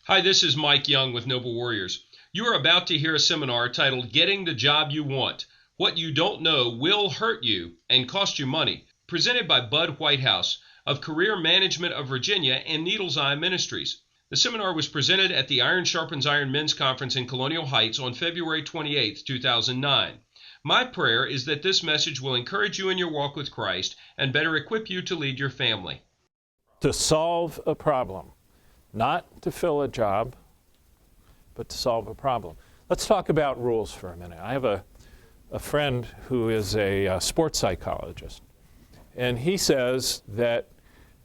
Hi, this is Mike Young with Noble Warriors. You are about to hear a seminar titled Getting the Job You Want. What you don't know will hurt you and cost you money. Presented by Bud Whitehouse of Career Management of Virginia and Needle's Eye Ministries. The seminar was presented at the Iron Sharpens Iron Men's Conference in Colonial Heights on February 28, 2009. My prayer is that this message will encourage you in your walk with Christ and better equip you to lead your family. To solve a problem. Not to fill a job, but to solve a problem. Let's talk about rules for a minute. I have a friend who is a sports psychologist, and he says that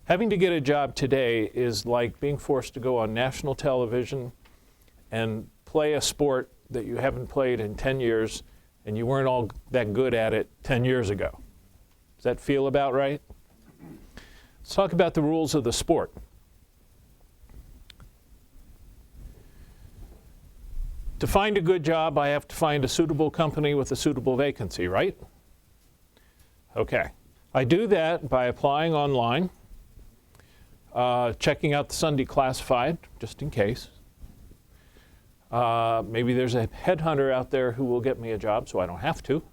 having to get a job today is like being forced to go on national television and play a sport that you haven't played in 10 years and you weren't all that good at it 10 years ago. Does that feel about right? Let's talk about the rules of the sport. To find a good job, I have to find a suitable company with a suitable vacancy, right? Okay. I do that by applying online, checking out the Sunday classified, just in case. Maybe there's a headhunter out there who will get me a job, so I don't have to.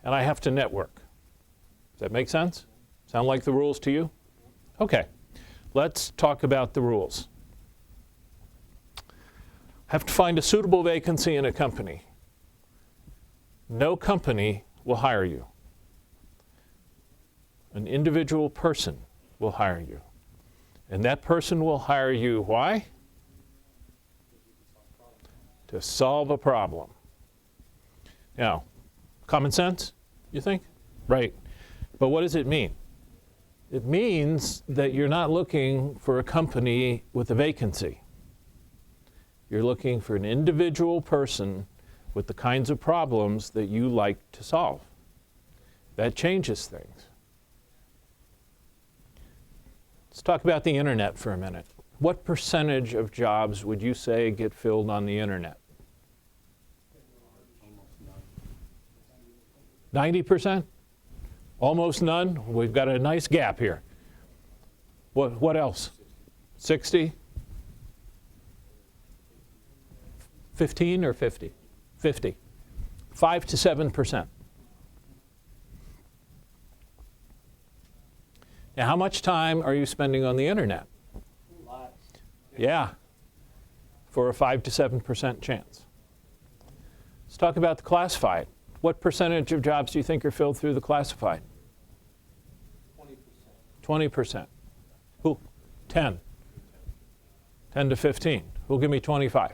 And I have to network. Does that make sense? Sound like the rules to you? Okay. Let's talk about the rules. Have to find a suitable vacancy in a company. No company will hire you. An individual person will hire you. And that person will hire you, why? To solve a problem. Now, common sense, you think? Right. But what does it mean? It means that you're not looking for a company with a vacancy. You're looking for an individual person with the kinds of problems that you like to solve. That changes things. Let's talk about the internet for a minute. What percentage of jobs would you say get filled on the internet? 90%? Almost none? We've got a nice gap here. What else? 60? 15 or 50? 50. 5 to 7%. Now, how much time are you spending on the internet? Lots. Yeah, for a 5 to 7% chance. Let's talk about the classified. What percentage of jobs do you think are filled through the classified? 20%. 20%. Who? 10. 10 to 15. Who'll give me 25?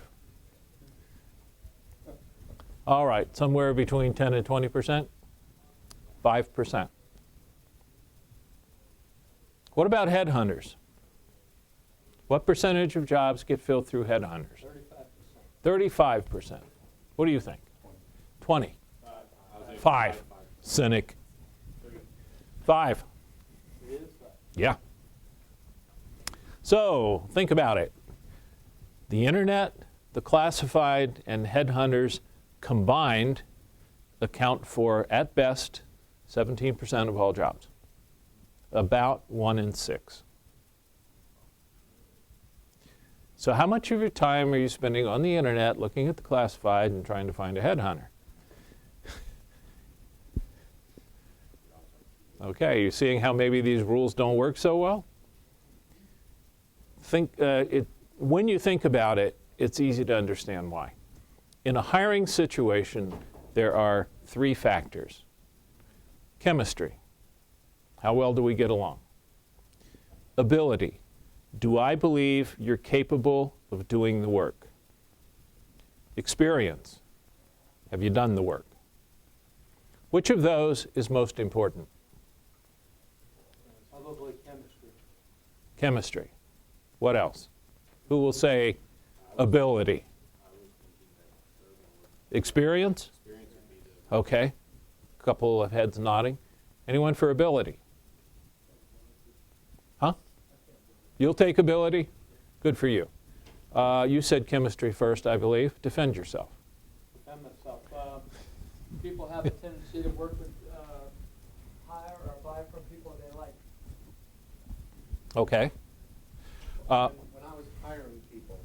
All right, somewhere between 10 and 20%? 5%. What about headhunters? What percentage of jobs get filled through headhunters? 35%. 35%. What do you think? 20. 5. Cynic. 5. It is 5. Yeah. So, think about it. The internet, the classified, and headhunters combined account for, at best, 17% of all jobs. About 1 in 6. So how much of your time are you spending on the internet looking at the classified and trying to find a headhunter? Okay, you're seeing how maybe these rules don't work so well? When you think about it, it's easy to understand why. In a hiring situation, there are 3 factors. Chemistry. How well do we get along? Ability. Do I believe you're capable of doing the work? Experience. Have you done the work? Which of those is most important? Probably chemistry. Chemistry. What else? Who will say ability? Experience? Okay. A couple of heads nodding. Anyone for ability? Huh? You'll take ability? Good for you. You said chemistry first, I believe. Defend yourself. Defend myself. People have a tendency to work with, hire or buy from people they like. Okay. When I was hiring people.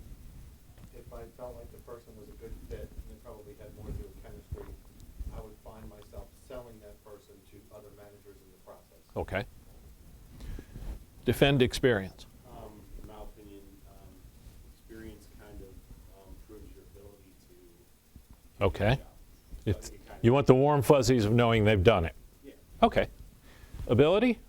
If I felt like the person was a good fit and they probably had more to do with chemistry, I would find myself selling that person to other managers in the process. Okay. Defend experience. In my opinion, experience kind of proves your ability to do Okay. the job. So I It's, think it kind you want the warm fuzzies of knowing they've done it. yeah. Okay. Ability?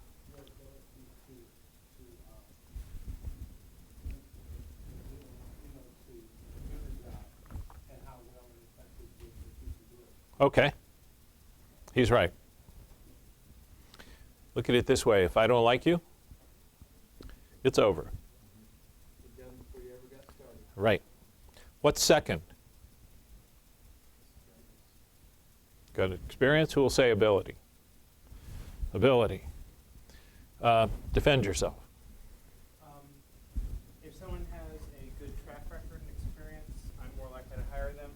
Okay. He's right. Look at it this way. If I don't like you, it's over. You're done before you ever got started. Right. What's second? Got experience? Who will say ability? Ability. Defend yourself. If someone has a good track record and experience, I'm more likely to hire them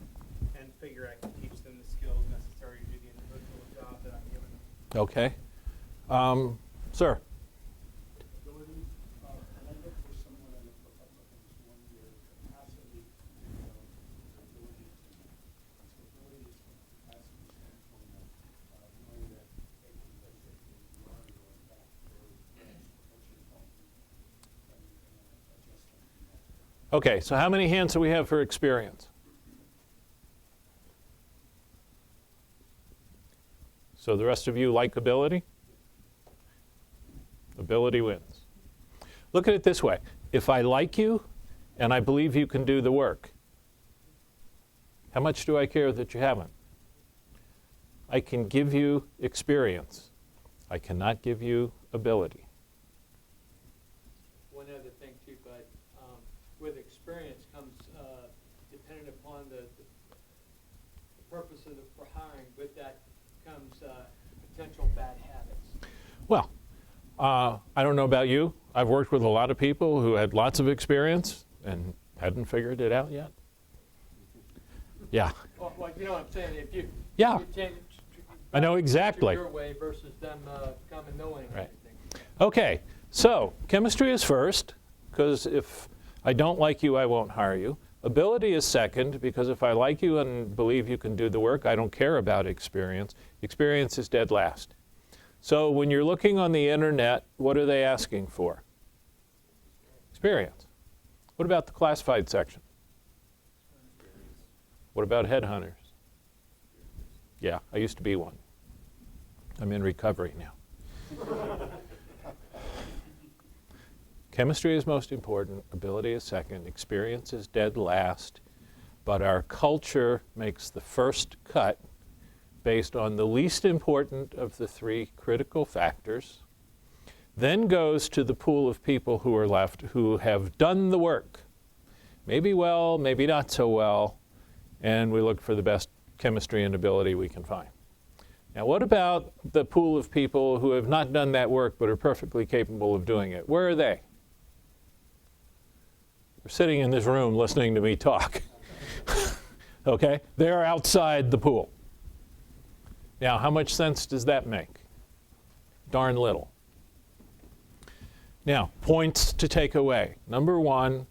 and figure I can teach them the skills necessary to do the individual job that I'm giving them. Okay. Sir. Ability, and I look for someone, I look for a couple of things. One, your capacity, your ability to, so ability is from a capacity standpoint of knowing that they can learn or adapt very fast. What's your point? And you can adjust them from that. Okay, so how many hands do we have for experience? So the rest of you like ability? Ability wins. Look at it this way. If I like you and I believe you can do the work, how much do I care that you haven't? I can give you experience. I cannot give you ability. One other thing too, Bud, with experience comes, depending upon the purpose of for hiring, with that comes potential bad habits. Well, I don't know about you. I've worked with a lot of people who had lots of experience and hadn't figured it out yet. Yeah. Well, you know what I'm saying? If you, Yeah. you change, I know exactly. your way versus them coming knowing Right. everything. Okay, so chemistry is first, because if I don't like you, I won't hire you. Ability is second, because if I like you and believe you can do the work, I don't care about experience. Experience is dead last. So when you're looking on the internet, what are they asking for? Experience. What about the classified section? What about headhunters? Yeah, I used to be one. I'm in recovery now. Chemistry is most important, ability is second, experience is dead last, but our culture makes the first cut based on the least important of the three critical factors, then goes to the pool of people who are left who have done the work. Maybe well, maybe not so well, and we look for the best chemistry and ability we can find. Now, what about the pool of people who have not done that work but are perfectly capable of doing it? Where are they? They're sitting in this room listening to me talk. Okay? They're outside the pool. Now, how much sense does that make? Darn little. Now, points to take away. Number one,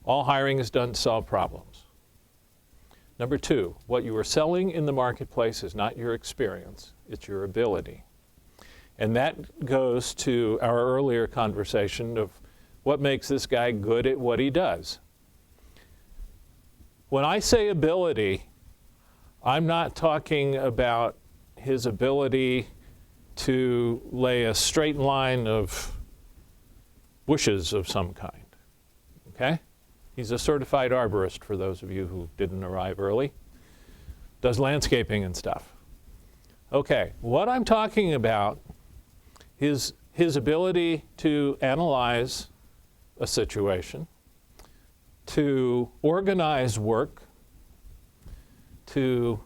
all hiring is done to solve problems. Number two, what you are selling in the marketplace is not your experience, it's your ability. And that goes to our earlier conversation of what makes this guy good at what he does. When I say ability, I'm not talking about his ability to lay a straight line of bushes of some kind, okay? He's a certified arborist, for those of you who didn't arrive early. Does landscaping and stuff. Okay, what I'm talking about is his ability to analyze a situation, to organize work, to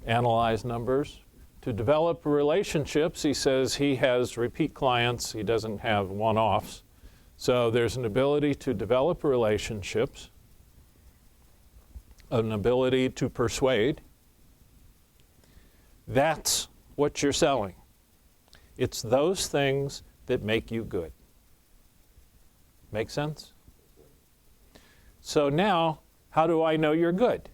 analyze numbers, to develop relationships. He says he has repeat clients, he doesn't have one-offs. So there's an ability to develop relationships, an ability to persuade. That's what you're selling. It's those things that make you good. Make sense? So now, how do I know you're good?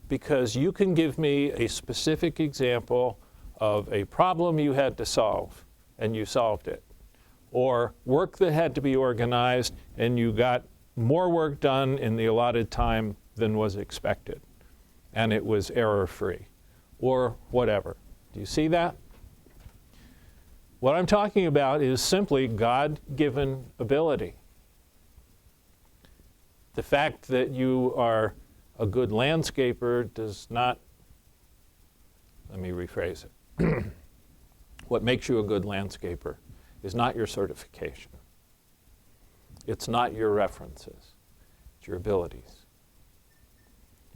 Because you can give me a specific example of a problem you had to solve, and you solved it. Or work that had to be organized, and you got more work done in the allotted time than was expected, and it was error-free, or whatever. Do you see that? What I'm talking about is simply God-given ability. The fact that you are a good landscaper does not, let me rephrase it. What makes you a good landscaper is not your certification. It's not your references. It's your abilities.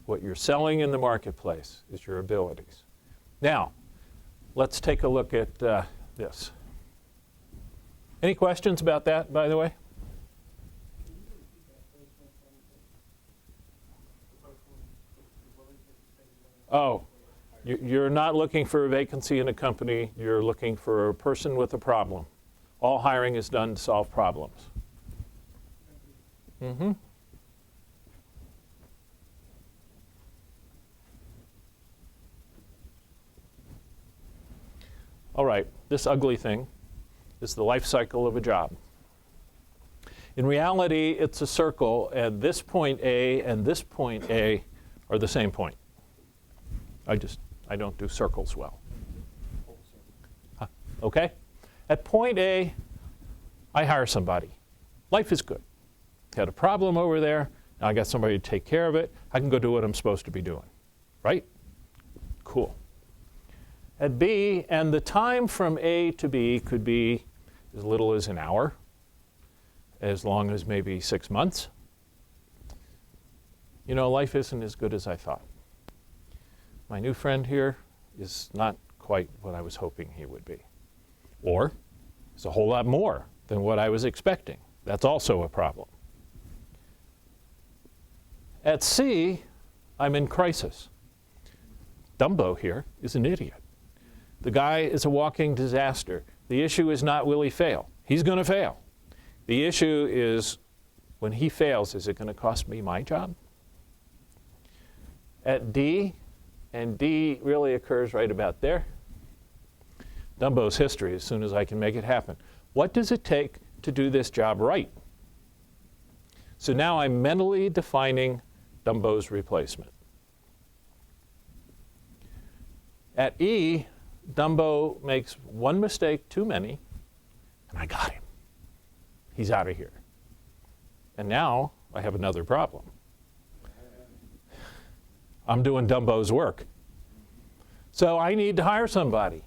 What you're selling in the marketplace is your abilities. Now, let's take a look at this. Any questions about that, by the way? Oh, you're not looking for a vacancy in a company. You're looking for a person with a problem. All hiring is done to solve problems. Mm-hmm. All right, this ugly thing is the life cycle of a job. In reality, it's a circle, and this point A and this point A are the same point. I don't do circles well. Okay? At point A, I hire somebody. Life is good. Had a problem over there. Now I got somebody to take care of it. I can go do what I'm supposed to be doing. Right? Cool. At B, and the time from A to B could be as little as an hour, as long as maybe 6 months. You know, life isn't as good as I thought. My new friend here is not quite what I was hoping he would be. Or it's a whole lot more than what I was expecting. That's also a problem. At C, I'm in crisis. Dumbo here is an idiot. The guy is a walking disaster. The issue is not will he fail. He's going to fail. The issue is when he fails, is it going to cost me my job? At D, and D really occurs right about there, Dumbo's history as soon as I can make it happen. What does it take to do this job right? So now I'm mentally defining Dumbo's replacement. At E, Dumbo makes one mistake too many, and I got him. He's out of here. And now I have another problem. I'm doing Dumbo's work. So I need to hire somebody.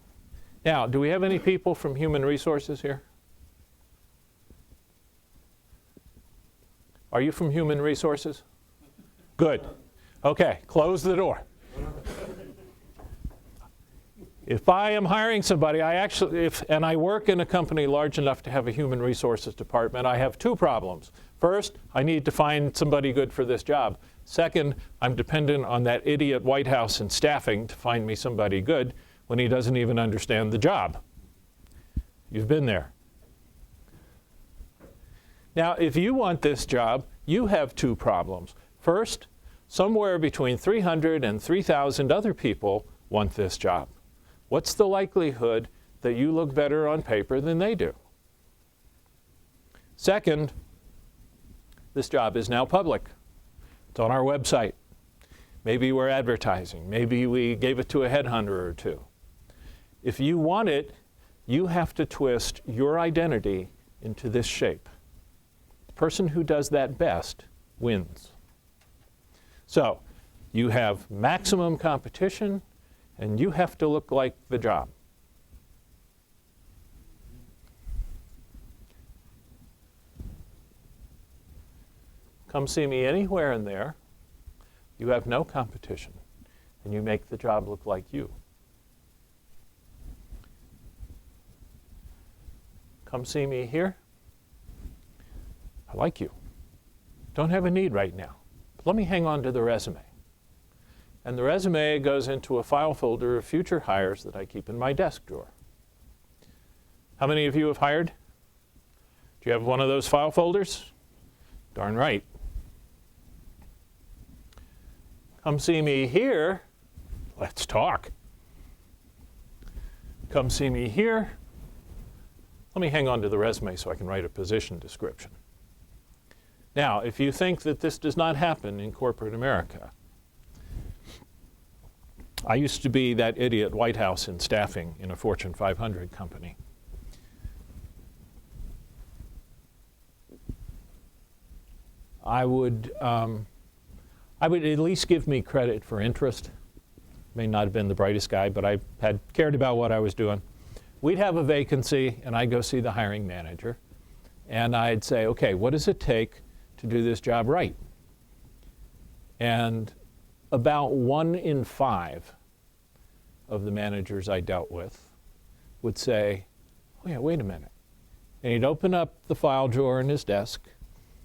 Now, do we have any people from human resources here? Are you from human resources? Good. Okay, close the door. If I am hiring somebody, and I work in a company large enough to have a human resources department, I have two problems. First, I need to find somebody good for this job. Second, I'm dependent on that idiot Whitehouse and staffing to find me somebody good when he doesn't even understand the job. You've been there. Now, if you want this job, you have two problems. First, somewhere between 300 and 3,000 other people want this job. What's the likelihood that you look better on paper than they do? Second, this job is now public. It's on our website. Maybe we're advertising. Maybe we gave it to a headhunter or two. If you want it, you have to twist your identity into this shape. The person who does that best wins. So you have maximum competition, and you have to look like the job. Come see me anywhere in there. You have no competition, and you make the job look like you. Come see me here. I like you. Don't have a need right now. But let me hang on to the resume. And the resume goes into a file folder of future hires that I keep in my desk drawer. How many of you have hired? Do you have one of those file folders? Darn right. Come see me here. Let's talk. Come see me here. Let me hang on to the resume so I can write a position description. Now, if you think that this does not happen in corporate America, I used to be that idiot Whitehouse in staffing in a Fortune 500 company. I would at least give me credit for interest. May not have been the brightest guy, but I had cared about what I was doing. We'd have a vacancy, and I'd go see the hiring manager, and I'd say, okay, what does it take to do this job right? And about 1 in 5 of the managers I dealt with would say, oh yeah, wait a minute. And he'd open up the file drawer in his desk,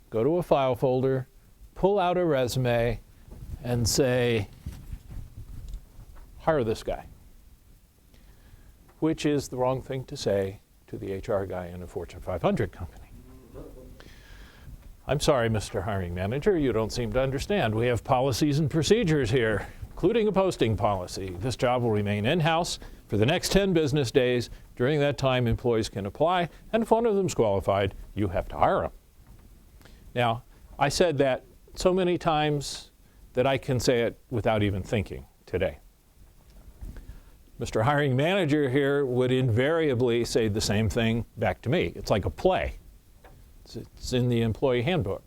go to a file folder, pull out a resume, and say, hire this guy. Which is the wrong thing to say to the HR guy in a Fortune 500 company. I'm sorry, Mr. Hiring Manager, you don't seem to understand. We have policies and procedures here, including a posting policy. This job will remain in-house for the next 10 business days. During that time, employees can apply, and if one of them's qualified, you have to hire them. Now, I said that so many times that I can say it without even thinking today. Mr. Hiring Manager here would invariably say the same thing back to me. It's like a play. It's in the employee handbook.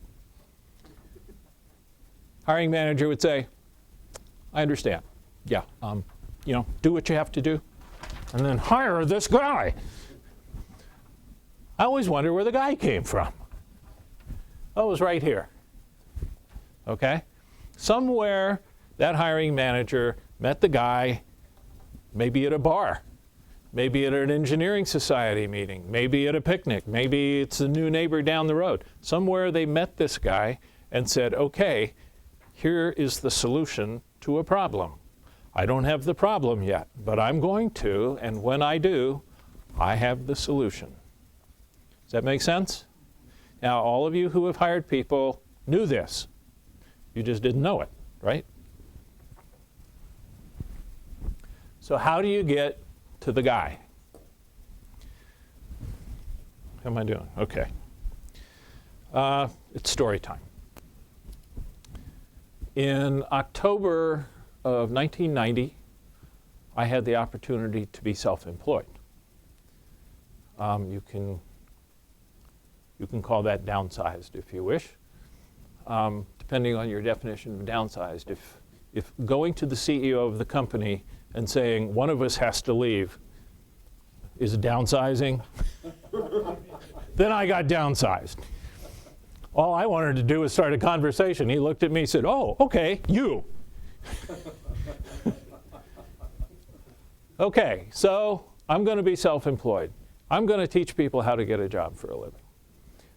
Hiring Manager would say, I understand. Yeah, do what you have to do, and then hire this guy. I always wonder where the guy came from. Oh, it was right here. Okay? Somewhere that hiring manager met the guy, maybe at a bar, maybe at an engineering society meeting, maybe at a picnic, maybe it's a new neighbor down the road. Somewhere they met this guy and said, okay, here is the solution to a problem. I don't have the problem yet, but I'm going to, and when I do, I have the solution. Does that make sense? Now, all of you who have hired people knew this. You just didn't know it, right? So how do you get to the guy? How am I doing? Okay. It's story time. In October of 1990, I had the opportunity to be self-employed. You can call that downsized if you wish, depending on your definition of downsized. If going to the CEO of the company and saying, one of us has to leave, is downsizing, then I got downsized. All I wanted to do was start a conversation. He looked at me and said, oh, okay, you. Okay, so I'm going to be self-employed. I'm going to teach people how to get a job for a living.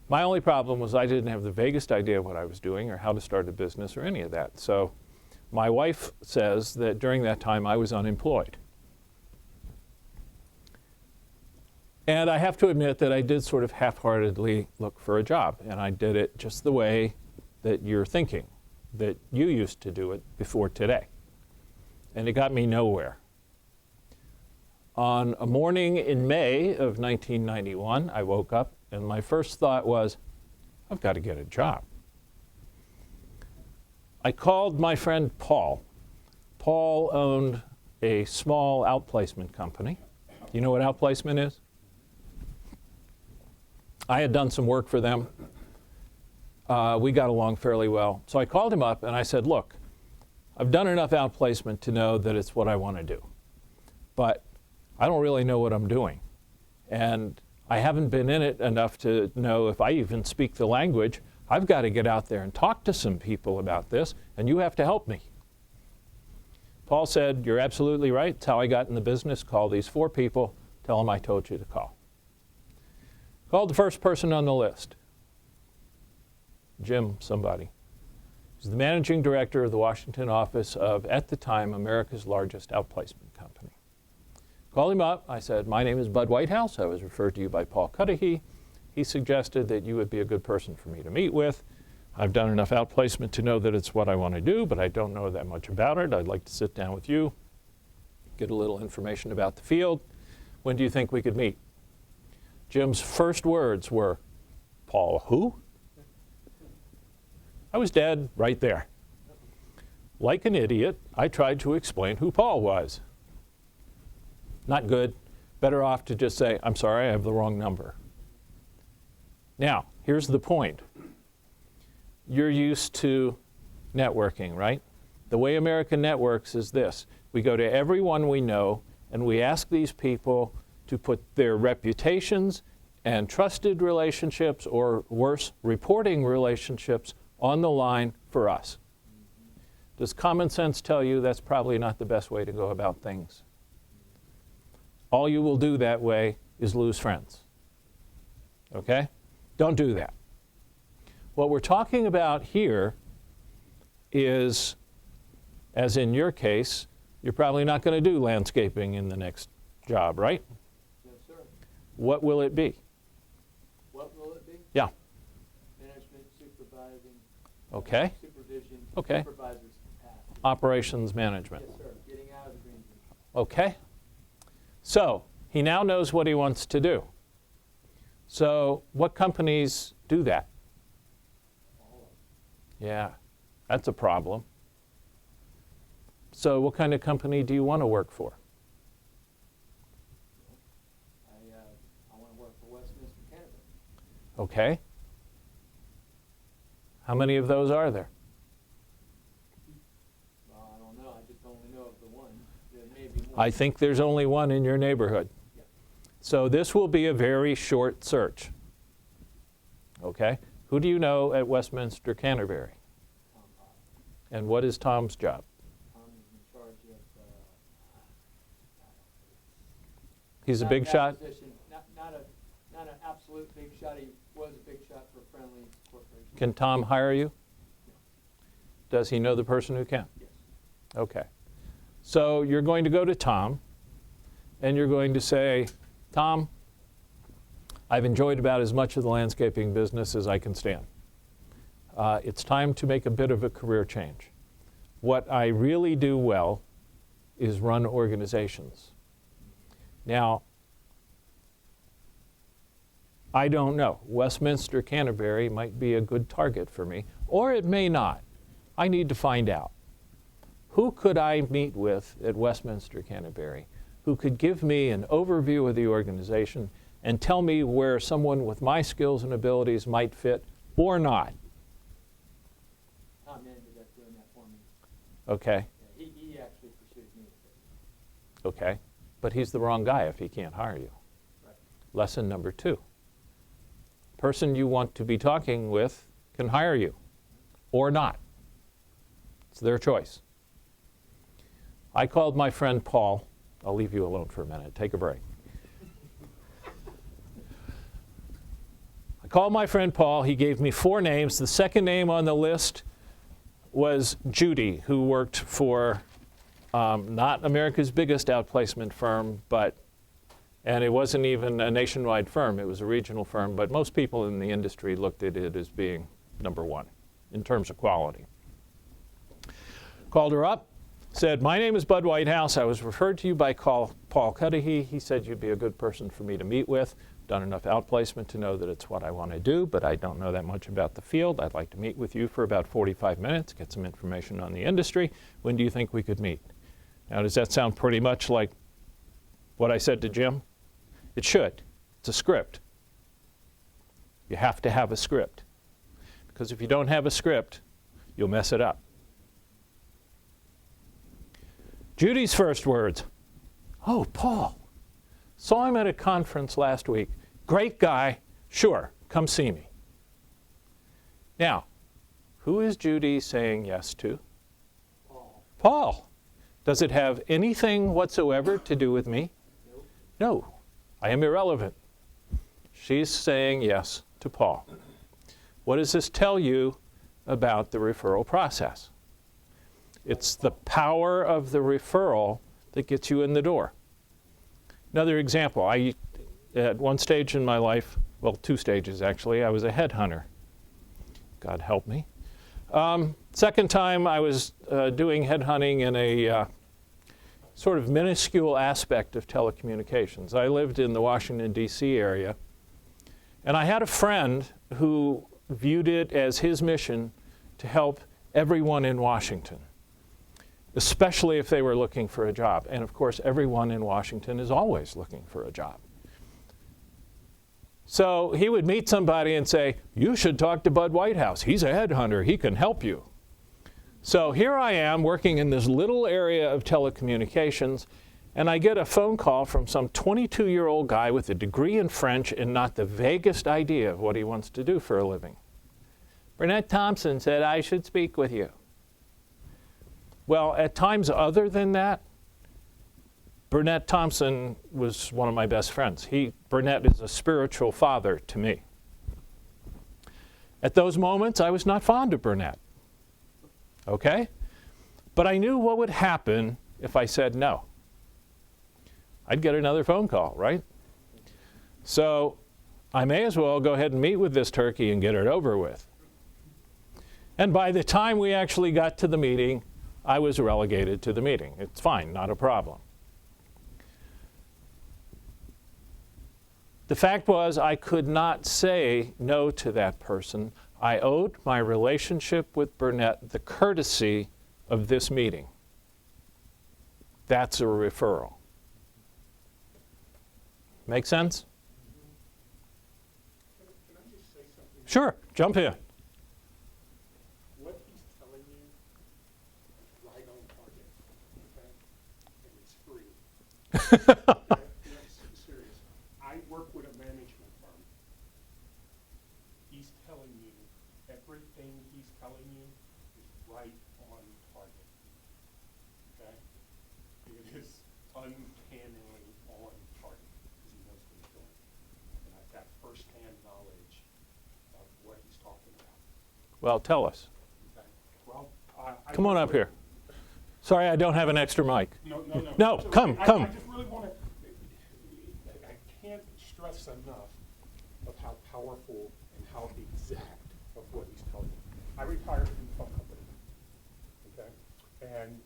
My only problem was I didn't have the vaguest idea what I was doing or how to start a business or any of that. So my wife says that during that time I was unemployed. And I have to admit that I did sort of half-heartedly look for a job, and I did it just the way that you're thinking, that you used to do it before today. And it got me nowhere. On a morning in May of 1991, I woke up, and my first thought was, I've got to get a job. I called my friend Paul. Paul owned a small outplacement company. You know what outplacement is? I had done some work for them. We got along fairly well. So I called him up and I said, look, I've done enough outplacement to know that it's what I want to do. But I don't really know what I'm doing. And I haven't been in it enough to know if I even speak the language. I've got to get out there and talk to some people about this, and you have to help me. Paul said, you're absolutely right. It's how I got in the business. Call these 4 people. Tell them I told you to call. Called the first person on the list. Jim somebody. He's the managing director of the Washington office of, at the time, America's largest outplacement company. Called him up. I said, my name is Bud Whitehouse. I was referred to you by Paul Cudahy. He suggested that you would be a good person for me to meet with. I've done enough outplacement to know that it's what I want to do, but I don't know that much about it. I'd like to sit down with you, get a little information about the field. When do you think we could meet? Jim's first words were, Paul, who? I was dead right there. Like an idiot, I tried to explain who Paul was. Not good. Better off to just say, I'm sorry, I have the wrong number. Now, here's the point. You're used to networking, right? The way America networks is this. We go to everyone we know, and we ask these people to put their reputations and trusted relationships, or worse, reporting relationships, on the line for us. Does common sense tell you that's probably not the best way to go about things? All you will do that way is lose friends. Okay? Don't do that. What we're talking about here is, as in your case, you're probably not going to do landscaping in the next job, right? Yes, sir. What will it be? What will it be? Yeah. Management, supervising. Okay. Supervision. Okay. Supervisor's capacity. Operations management. Yes, sir. Getting out of the green room. Okay. So he now knows what he wants to do. So what companies do that? Yeah, that's a problem. So what kind of company do you want to work for? I want to work for Westminster Canterbury. Okay. How many of those are there? Well, I don't know. I just only know of the one. There may be more. I think there's only one in your neighborhood. Yeah. So this will be a very short search. Okay? Who do you know at Westminster Canterbury? Tom Potter. And what is Tom's job? Tom is in charge of. He's a not big that shot? position, not an absolute big shot. He was a big shot for Friendly Corporation. Can Tom hire you? Does he know the person who can? Yes. Okay. So you're going to go to Tom, and you're going to say, Tom, I've enjoyed about as much of the landscaping business as I can stand. It's time to make a bit of a career change. What I really do well is run organizations. Now, I don't know. Westminster Canterbury might be a good target for me, or it may not. I need to find out. Who could I meet with at Westminster Canterbury who could give me an overview of the organization and tell me where someone with my skills and abilities might fit or not? Tom ended up doing that for me. Okay, Yeah, he actually pursued me with it. okay. But he's the wrong guy if he can't hire you. Right. Lesson number 2. Person you want to be talking with can hire you or not. It's their choice. I called my friend Paul. I'll leave you alone for a minute. Take a break. I called my friend Paul. He gave me 4 names. The second name on the list was Judy, who worked for not America's biggest outplacement firm, and it wasn't even a nationwide firm. It was a regional firm, but most people in the industry looked at it as being number 1 in terms of quality. Called her up, said, my name is Bud Whitehouse. I was referred to you by Paul Cudahy. He said you'd be a good person for me to meet with. Done enough outplacement to know that it's what I want to do, but I don't know that much about the field. I'd like to meet with you for about 45 minutes, get some information on the industry. When do you think we could meet? Now, does that sound pretty much like what I said to Jim? It should. It's a script. You have to have a script. Because if you don't have a script, you'll mess it up. Judy's first words, oh, Paul, saw him at a conference last week. Great guy. Sure, come see me. Now, who is Judy saying yes to? Paul. Paul. Does it have anything whatsoever to do with me? Nope. No, I am irrelevant. She's saying yes to Paul. What does this tell you about the referral process? It's the power of the referral that gets you in the door. Another example, at one stage in my life, well, 2 stages actually, I was a headhunter. God help me. Second time, I was doing headhunting in a sort of minuscule aspect of telecommunications. I lived in the Washington, D.C. area, and I had a friend who viewed it as his mission to help everyone in Washington, especially if they were looking for a job. And of course, everyone in Washington is always looking for a job. So he would meet somebody and say, you should talk to Bud Whitehouse. He's a headhunter. He can help you. So here I am working in this little area of telecommunications, and I get a phone call from some 22-year-old guy with a degree in French and not the vaguest idea of what he wants to do for a living. Burnett Thompson said I should speak with you. Well, at times other than that, Burnett Thompson was one of my best friends. Burnett is a spiritual father to me. At those moments, I was not fond of Burnett. Okay? But I knew what would happen if I said no. I'd get another phone call, right? So I may as well go ahead and meet with this turkey and get it over with. And by the time we actually got to the meeting, I was relegated to the meeting. It's fine, not a problem. The fact was, I could not say no to that person. I owed my relationship with Burnett the courtesy of this meeting. That's a referral. Make sense? Can I just say something? Sure, jump in. What he's telling you is right on target, okay? And it's free. Okay? No, serious. I work with a management firm. He's telling you, everything he's telling you is right on target, okay? It is uncannily on target, because he knows what he's doing. And I've got firsthand knowledge of what he's talking about. Well, tell us. Okay. Well, I Come on work up with- here. Sorry, I don't have an extra mic. No. No, So come. I just really want to, I can't stress enough of how powerful and how exact of what he's telling you. I retired from the phone company, okay? And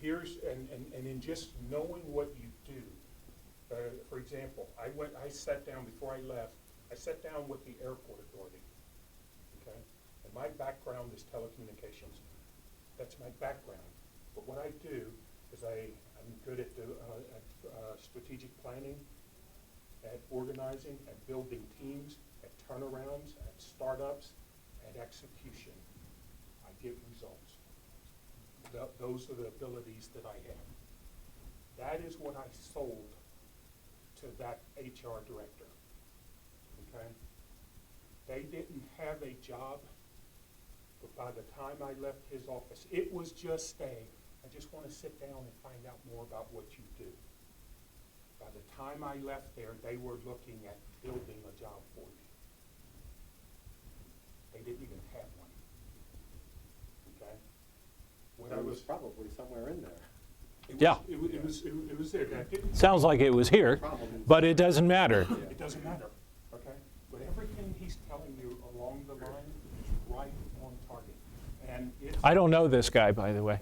here's, and in just knowing what you do, for example, I sat down, before I left, I sat down with the airport authority, okay? And my background is telecommunications. That's my background. But what I do is I'm good at strategic planning, at organizing, at building teams, at turnarounds, at startups, at execution. I get results. Those are the abilities that I have. That is what I sold to that HR director, okay? They didn't have a job, but by the time I left his office, it was just I just want to sit down and find out more about what you do. By the time I left there, they were looking at building a job for me. They didn't even have one. Okay? It was probably somewhere in there. Yeah. It was there. That didn't, Sounds like it was here, but it doesn't matter. it doesn't matter. Okay? But everything he's telling you along the line is right on target. And it's, I don't know this guy, by the way.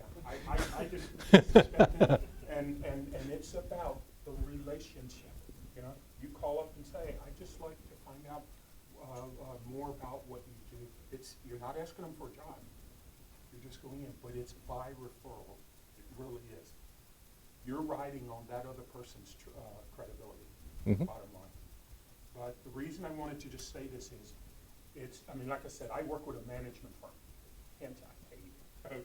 I just suspect that. And it's about the relationship. You know, you call up and say, I'd just like to find out more about what you do. You're not asking them for a job. You're just going in, but it's by referral. It really is. You're riding on that other person's credibility, bottom line. But the reason I wanted to just say this is, like I said, I work with a management firm. Hence, I paid. Okay?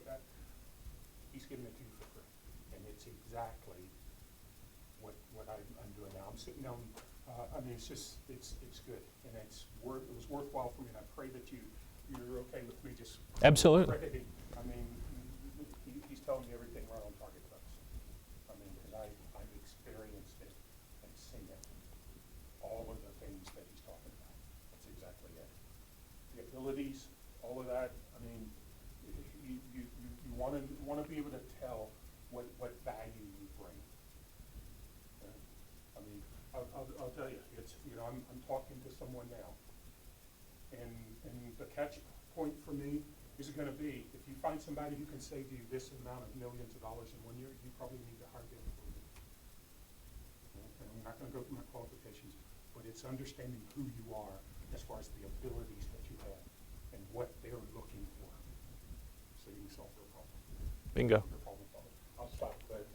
He's giving it to you for free. And it's exactly what I'm doing now. I'm sitting down, it's good. And it was worthwhile for me, and I pray that you're okay with me just Absolutely. crediting. He's telling me everything right on target, folks. Because I've experienced it and seen it. All of the things that he's talking about. That's exactly it. The abilities, all of that, you want to be able to tell what value you bring. I'll tell you, I'm talking to someone now, and the catch point for me is going to be, if you find somebody who can save you this amount of millions of dollars in 1 year, you probably need to hire them for a year. And I'm not going to go through my qualifications, but it's understanding who you are as far as the abilities that you have and what they're looking for, so you can solve their problem. Bingo. Their problem solver. I'll stop, but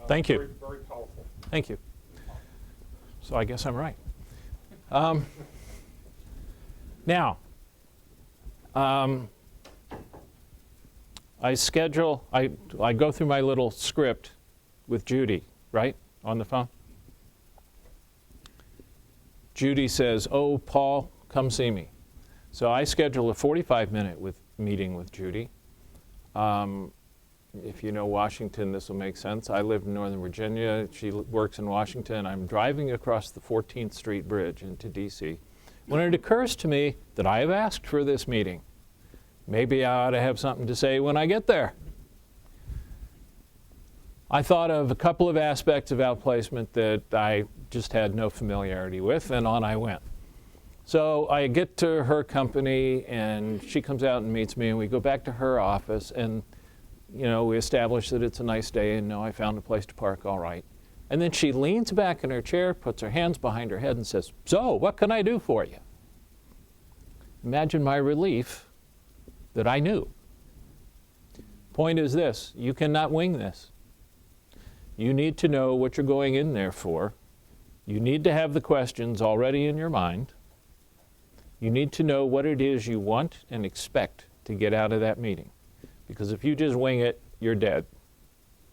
Thank you. very, very powerful. Thank you. So I guess I'm right. Now, I go through my little script with Judy, right, on the phone. Judy says, "Oh, Paul, come see me." So I schedule a 45-minute meeting with Judy. If you know Washington, this will make sense. I live in Northern Virginia. She works in Washington. I'm driving across the 14th Street Bridge into D.C. when it occurs to me that I have asked for this meeting. Maybe I ought to have something to say when I get there. I thought of a couple of aspects of outplacement that I just had no familiarity with, and on I went. So I get to her company, and she comes out and meets me, and we go back to her office, and we establish that it's a nice day, and I found a place to park all right. And then she leans back in her chair, puts her hands behind her head, and says, "So, what can I do for you?" Imagine my relief that I knew. Point is this: you cannot wing this. You need to know what you're going in there for. You need to have the questions already in your mind. You need to know what it is you want and expect to get out of that meeting. Because if you just wing it, you're dead.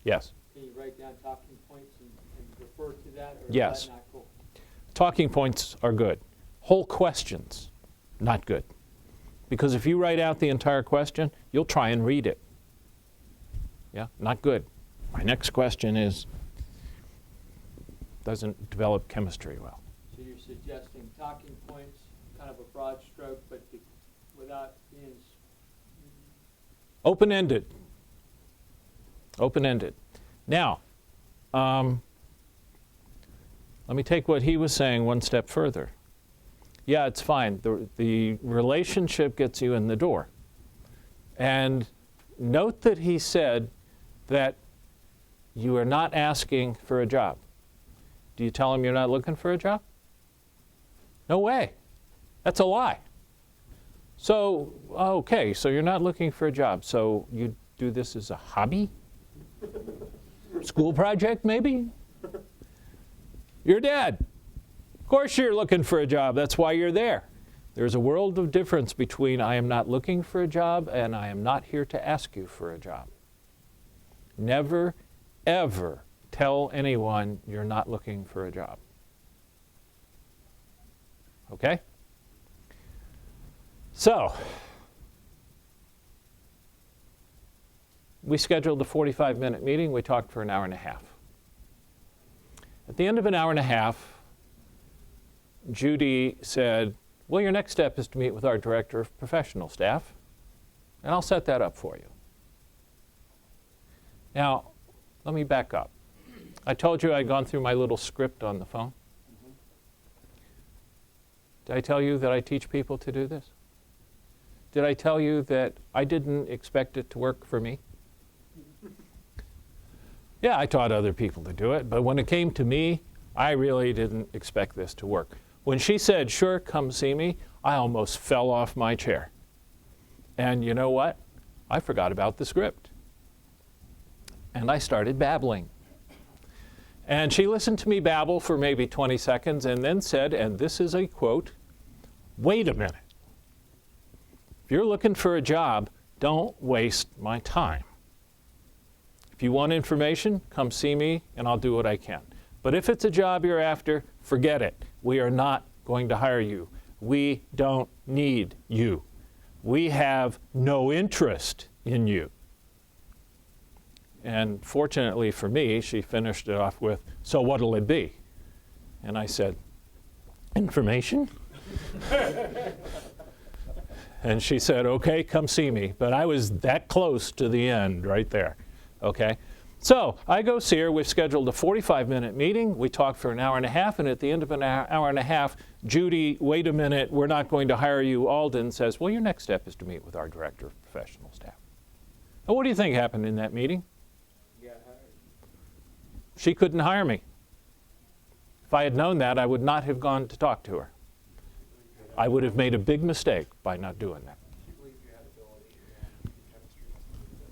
Yes? Can you write down talking points and refer to that? Or Yes. is that not cool? Talking points are good. Whole questions, not good. Because if you write out the entire question, you'll try and read it. Yeah, not good. My next question doesn't develop chemistry well. So you're suggesting talking points, kind of a broad stroke, but without being Open-ended. Open-ended. Now, let me take what he was saying one step further. Yeah, it's fine. The relationship gets you in the door. And note that he said that you are not asking for a job. Do you tell him you're not looking for a job? No way. That's a lie. So, okay, so you're not looking for a job. So you do this as a hobby? School project, maybe? You're dead. Of course you're looking for a job. That's why you're there. There's a world of difference between I am not looking for a job and I am not here to ask you for a job. Never, ever tell anyone you're not looking for a job. Okay? So, we scheduled a 45-minute meeting. We talked for an hour and a half. At the end of an hour and a half, Judy said, "Well, your next step is to meet with our director of professional staff, and I'll set that up for you." Now, let me back up. I told you I'd gone through my little script on the phone. Did I tell you that I teach people to do this? Did I tell you that I didn't expect it to work for me? Yeah, I taught other people to do it, but when it came to me, I really didn't expect this to work. When she said, "Sure, come see me," I almost fell off my chair. And you know what? I forgot about the script. And I started babbling. And she listened to me babble for maybe 20 seconds and then said, and this is a quote, "Wait a minute. If you're looking for a job, don't waste my time. If you want information, come see me and I'll do what I can. But if it's a job you're after, forget it. We are not going to hire you. We don't need you. We have no interest in you." And fortunately for me, she finished it off with, "So what'll it be?" And I said, "Information?" And she said, "Okay, come see me." But I was that close to the end right there, okay? So I go see her. We've scheduled a 45-minute meeting. We talk for an hour and a half, and at the end of an hour and a half, Judy, wait a minute, we're not going to hire you. Alden says, well, your next step is to meet with our director of professional staff. Now, what do you think happened in that meeting? She couldn't hire me. If I had known that, I would not have gone to talk to her. I would have made a big mistake by not doing that.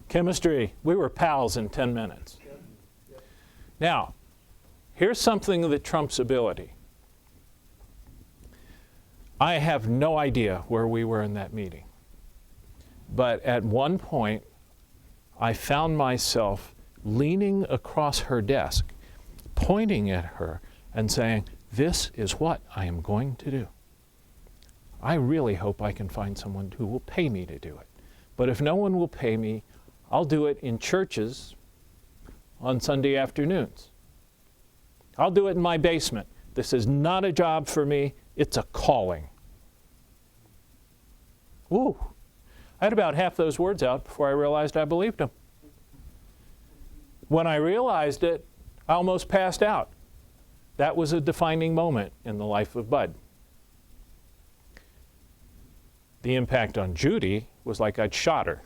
Chemistry, we were pals in 10 minutes. Now, here's something that trumps ability. I have no idea where we were in that meeting. But at one point, I found myself leaning across her desk, pointing at her and saying, this is what I am going to do. I really hope I can find someone who will pay me to do it. But if no one will pay me, I'll do it in churches on Sunday afternoons. I'll do it in my basement. This is not a job for me, it's a calling. Woo! I had about half those words out before I realized I believed them. When I realized it, I almost passed out. That was a defining moment in the life of Bud. The impact on Judy was like I'd shot her.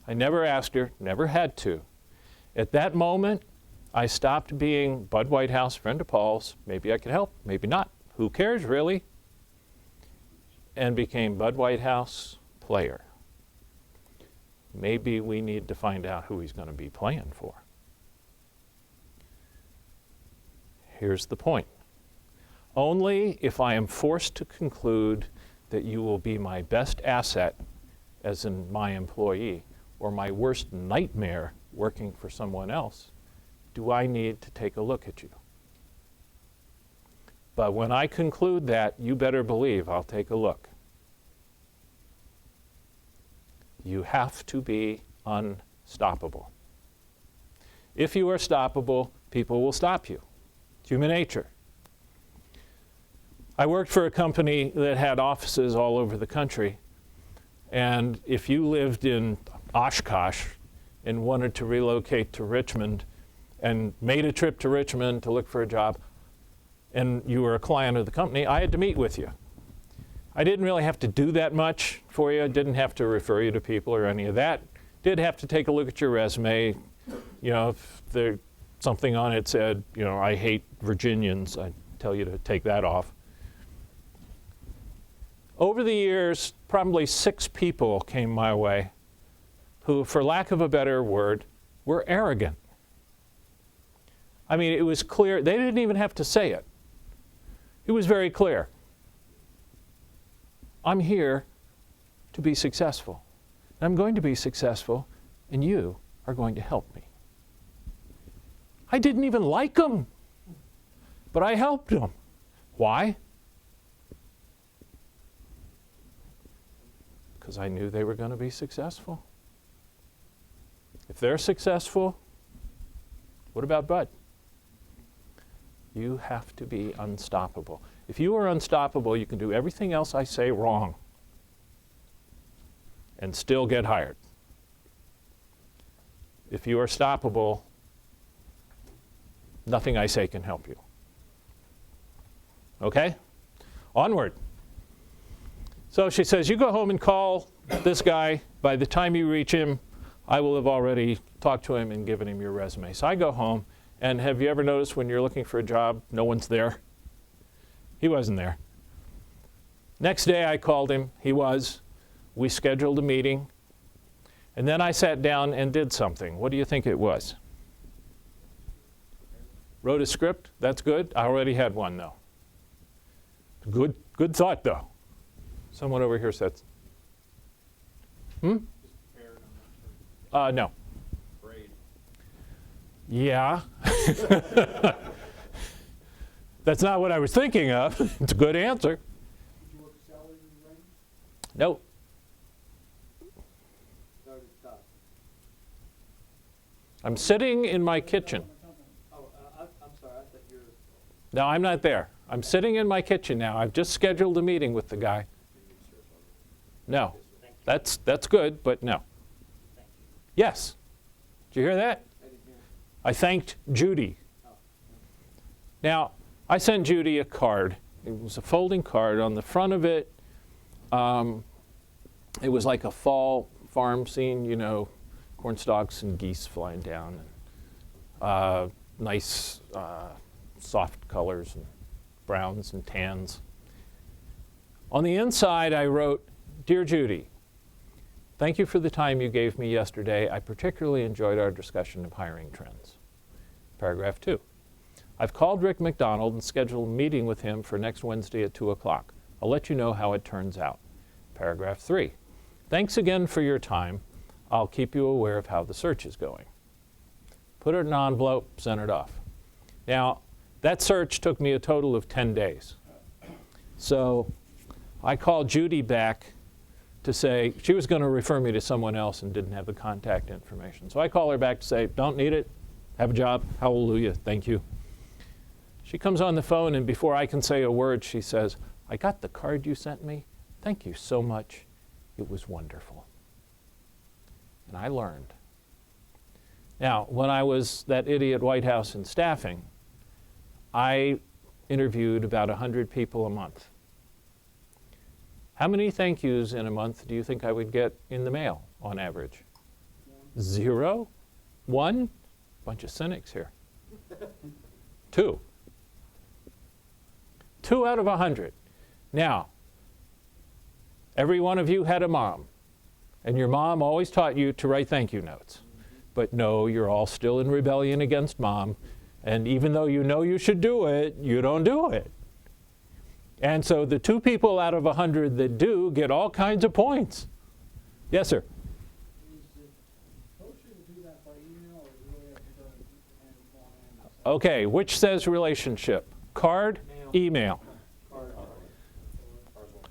I never asked her, never had to. At that moment, I stopped being Bud Whitehouse, friend of Paul's, maybe I could help, maybe not, who cares really, and became Bud Whitehouse, player. Maybe we need to find out who he's going to be playing for. Here's the point. Only if I am forced to conclude that you will be my best asset as in my employee or my worst nightmare working for someone else, do I need to take a look at you. But when I conclude that, you better believe I'll take a look. You have to be unstoppable. If you are stoppable, people will stop you. It's human nature. I worked for a company that had offices all over the country, and if you lived in Oshkosh and wanted to relocate to Richmond and made a trip to Richmond to look for a job, and you were a client of the company, I had to meet with you. I didn't really have to do that much for you. I didn't have to refer you to people or any of that. Did have to take a look at your resume. You know, if there's something on it said, you know, I hate Virginians, I'd tell you to take that off. Over the years, probably 6 people came my way who, for lack of a better word, were arrogant. I mean, it was clear. They didn't even have to say it. It was very clear. I'm here to be successful. And I'm going to be successful, and you are going to help me. I didn't even like them, but I helped them. Why? Because I knew they were going to be successful. If they're successful, what about Bud? You have to be unstoppable. If you are unstoppable, you can do everything else I say wrong and still get hired. If you are stoppable, nothing I say can help you. Okay? Onward. So she says, you go home and call this guy. By the time you reach him, I will have already talked to him and given him your resume. So I go home, and have you ever noticed when you're looking for a job, no one's there? He wasn't there. Next day I called him. He was. We scheduled a meeting. And then I sat down and did something. What do you think it was? Wrote a script. That's good. I already had one, though. Good thought, though. Someone over here said. No. Yeah. That's not what I was thinking of. It's a good answer. Did you work salary range? No. I'm sitting in my kitchen. Oh, I'm sorry, I thought you were... No, I'm not there. I'm sitting in my kitchen now. I've just scheduled a meeting with the guy. No. That's good, but no. Yes. Did you hear that? I thanked Judy. Now, I sent Judy a card. It was a folding card. On the front of it, it was like a fall farm scene, you know, corn stalks and geese flying down, and nice soft colors and browns and tans. On the inside, I wrote, "Dear Judy, thank you for the time you gave me yesterday. I particularly enjoyed our discussion of hiring trends." Paragraph 2. I've called Rick McDonald and scheduled a meeting with him for next Wednesday at 2 o'clock. I'll let you know how it turns out. Paragraph 3. Thanks again for your time. I'll keep you aware of how the search is going. Put it in an envelope, send it off. Now, that search took me a total of 10 days. So I called Judy back to say she was going to refer me to someone else and didn't have the contact information. So I call her back to say, don't need it, have a job, hallelujah, thank you. She comes on the phone, and before I can say a word, she says, I got the card you sent me. Thank you so much. It was wonderful. And I learned. Now, when I was that idiot Whitehouse in staffing, I interviewed about 100 people a month. How many thank yous in a month do you think I would get in the mail on average? 0? 1? Bunch of cynics here. 2. 2 out of 100. Now, every one of you had a mom, and your mom always taught you to write thank you notes. But no, you're all still in rebellion against mom, and even though you know you should do it, you don't do it. And so the 2 people out of 100 that do get all kinds of points. Yes, sir? Is it kosher to do that by email, or do you really have to go and Okay, which says relationship? Card, email.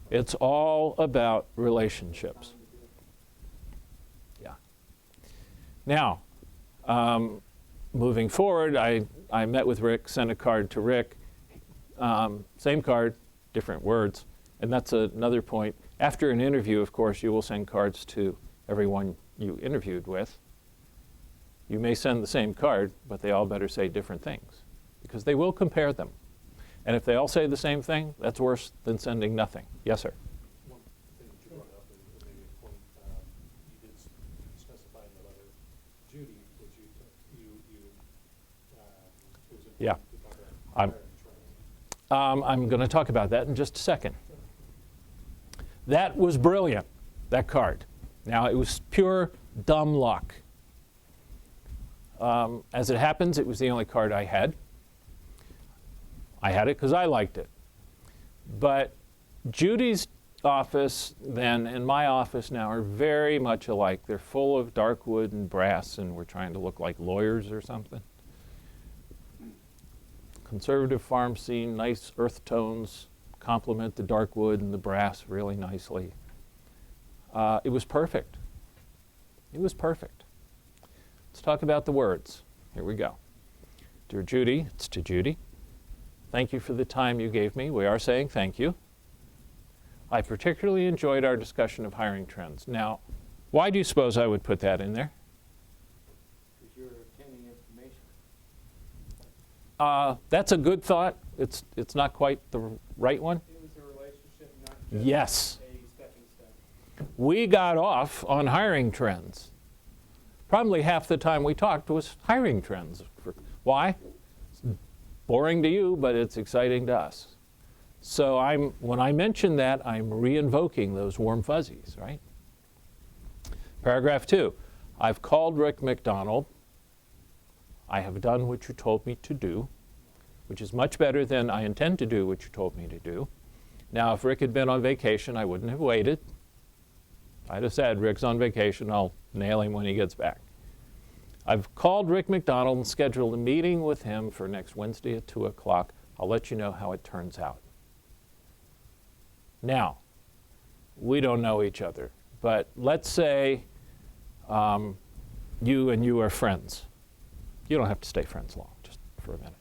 It's all about relationships. Yeah. Now, moving forward, I met with Rick, sent a card to Rick. Same card, different words. And that's another point. After an interview, of course, you will send cards to everyone you interviewed with. You may send the same card, but they all better say different things, because they will compare them. And if they all say the same thing, that's worse than sending nothing. Yes, sir? One thing that you brought up, and maybe a point, you did specify in the letter, Judy, that it was important Yeah. to talk about hiring trends. I'm going to talk about that in just a second. That was brilliant, that card. Now, it was pure dumb luck. As it happens, it was the only card I had. I had it because I liked it. But Judy's office then and my office now are very much alike. They're full of dark wood and brass, and we're trying to look like lawyers or something. Conservative farm scene, nice earth tones, complement the dark wood and the brass really nicely. It was perfect. It was perfect. Let's talk about the words. Here we go. Dear Judy, it's to Judy. Thank you for the time you gave me. We are saying thank you. I particularly enjoyed our discussion of hiring trends. Now, why do you suppose I would put that in there? Because you're obtaining information. That's a good thought. It's not quite the right one. It was a relationship, not just Yes. a stepping stone. We got off on hiring trends. Probably half the time we talked was hiring trends. Why? It's boring to you, but it's exciting to us. So when I mention that, I'm re-invoking those warm fuzzies, right? Paragraph 2. I've called Rick McDonald. I have done what you told me to do, which is much better than I intend to do what you told me to do. Now, if Rick had been on vacation, I wouldn't have waited. I'd have said, Rick's on vacation, I'll nail him when he gets back. I've called Rick McDonald and scheduled a meeting with him for next Wednesday at 2 o'clock. I'll let you know how it turns out. Now, we don't know each other, but let's say you and you are friends. You don't have to stay friends long, just for a minute.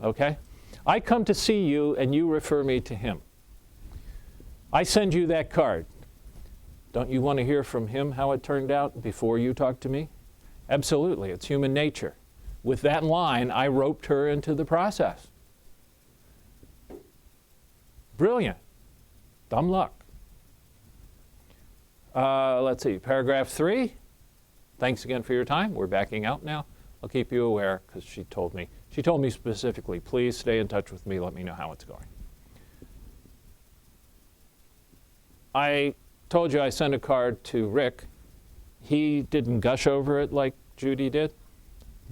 Okay? I come to see you and you refer me to him. I send you that card. Don't you want to hear from him how it turned out before you talk to me? Absolutely, it's human nature. With that line, I roped her into the process. Brilliant. Dumb luck. Let's see, paragraph 3. Thanks again for your time. We're backing out now. I'll keep you aware because she told me specifically, please stay in touch with me. Let me know how it's going. I told you I sent a card to Rick. He didn't gush over it like Judy did,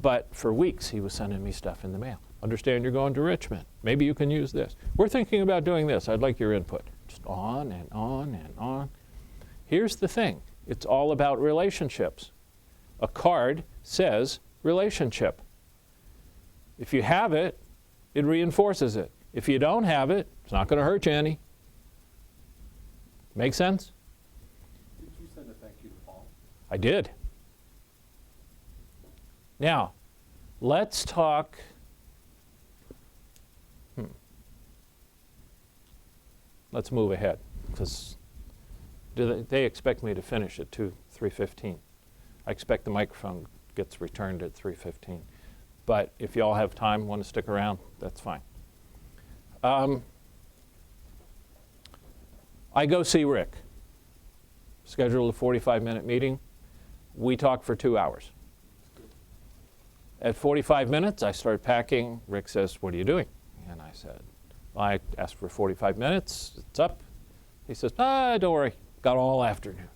but for weeks he was sending me stuff in the mail. Understand you're going to Richmond. Maybe you can use this. We're thinking about doing this. I'd like your input. Just on and on and on. Here's the thing. It's all about relationships. A card says relationship. If you have it, it reinforces it. If you don't have it, it's not going to hurt you any. Make sense? Did you send a thank you to Paul? I did. Now, let's talk. Let's move ahead, because they expect me to finish at 3:15. I expect the microphone gets returned at 3:15. But if you all have time, want to stick around, that's fine. I go see Rick. Scheduled a 45-minute meeting. We talk for 2 hours. At 45 minutes, I start packing. Rick says, what are you doing? And I said, I asked for 45 minutes. It's up. He says, don't worry. Got all afternoon.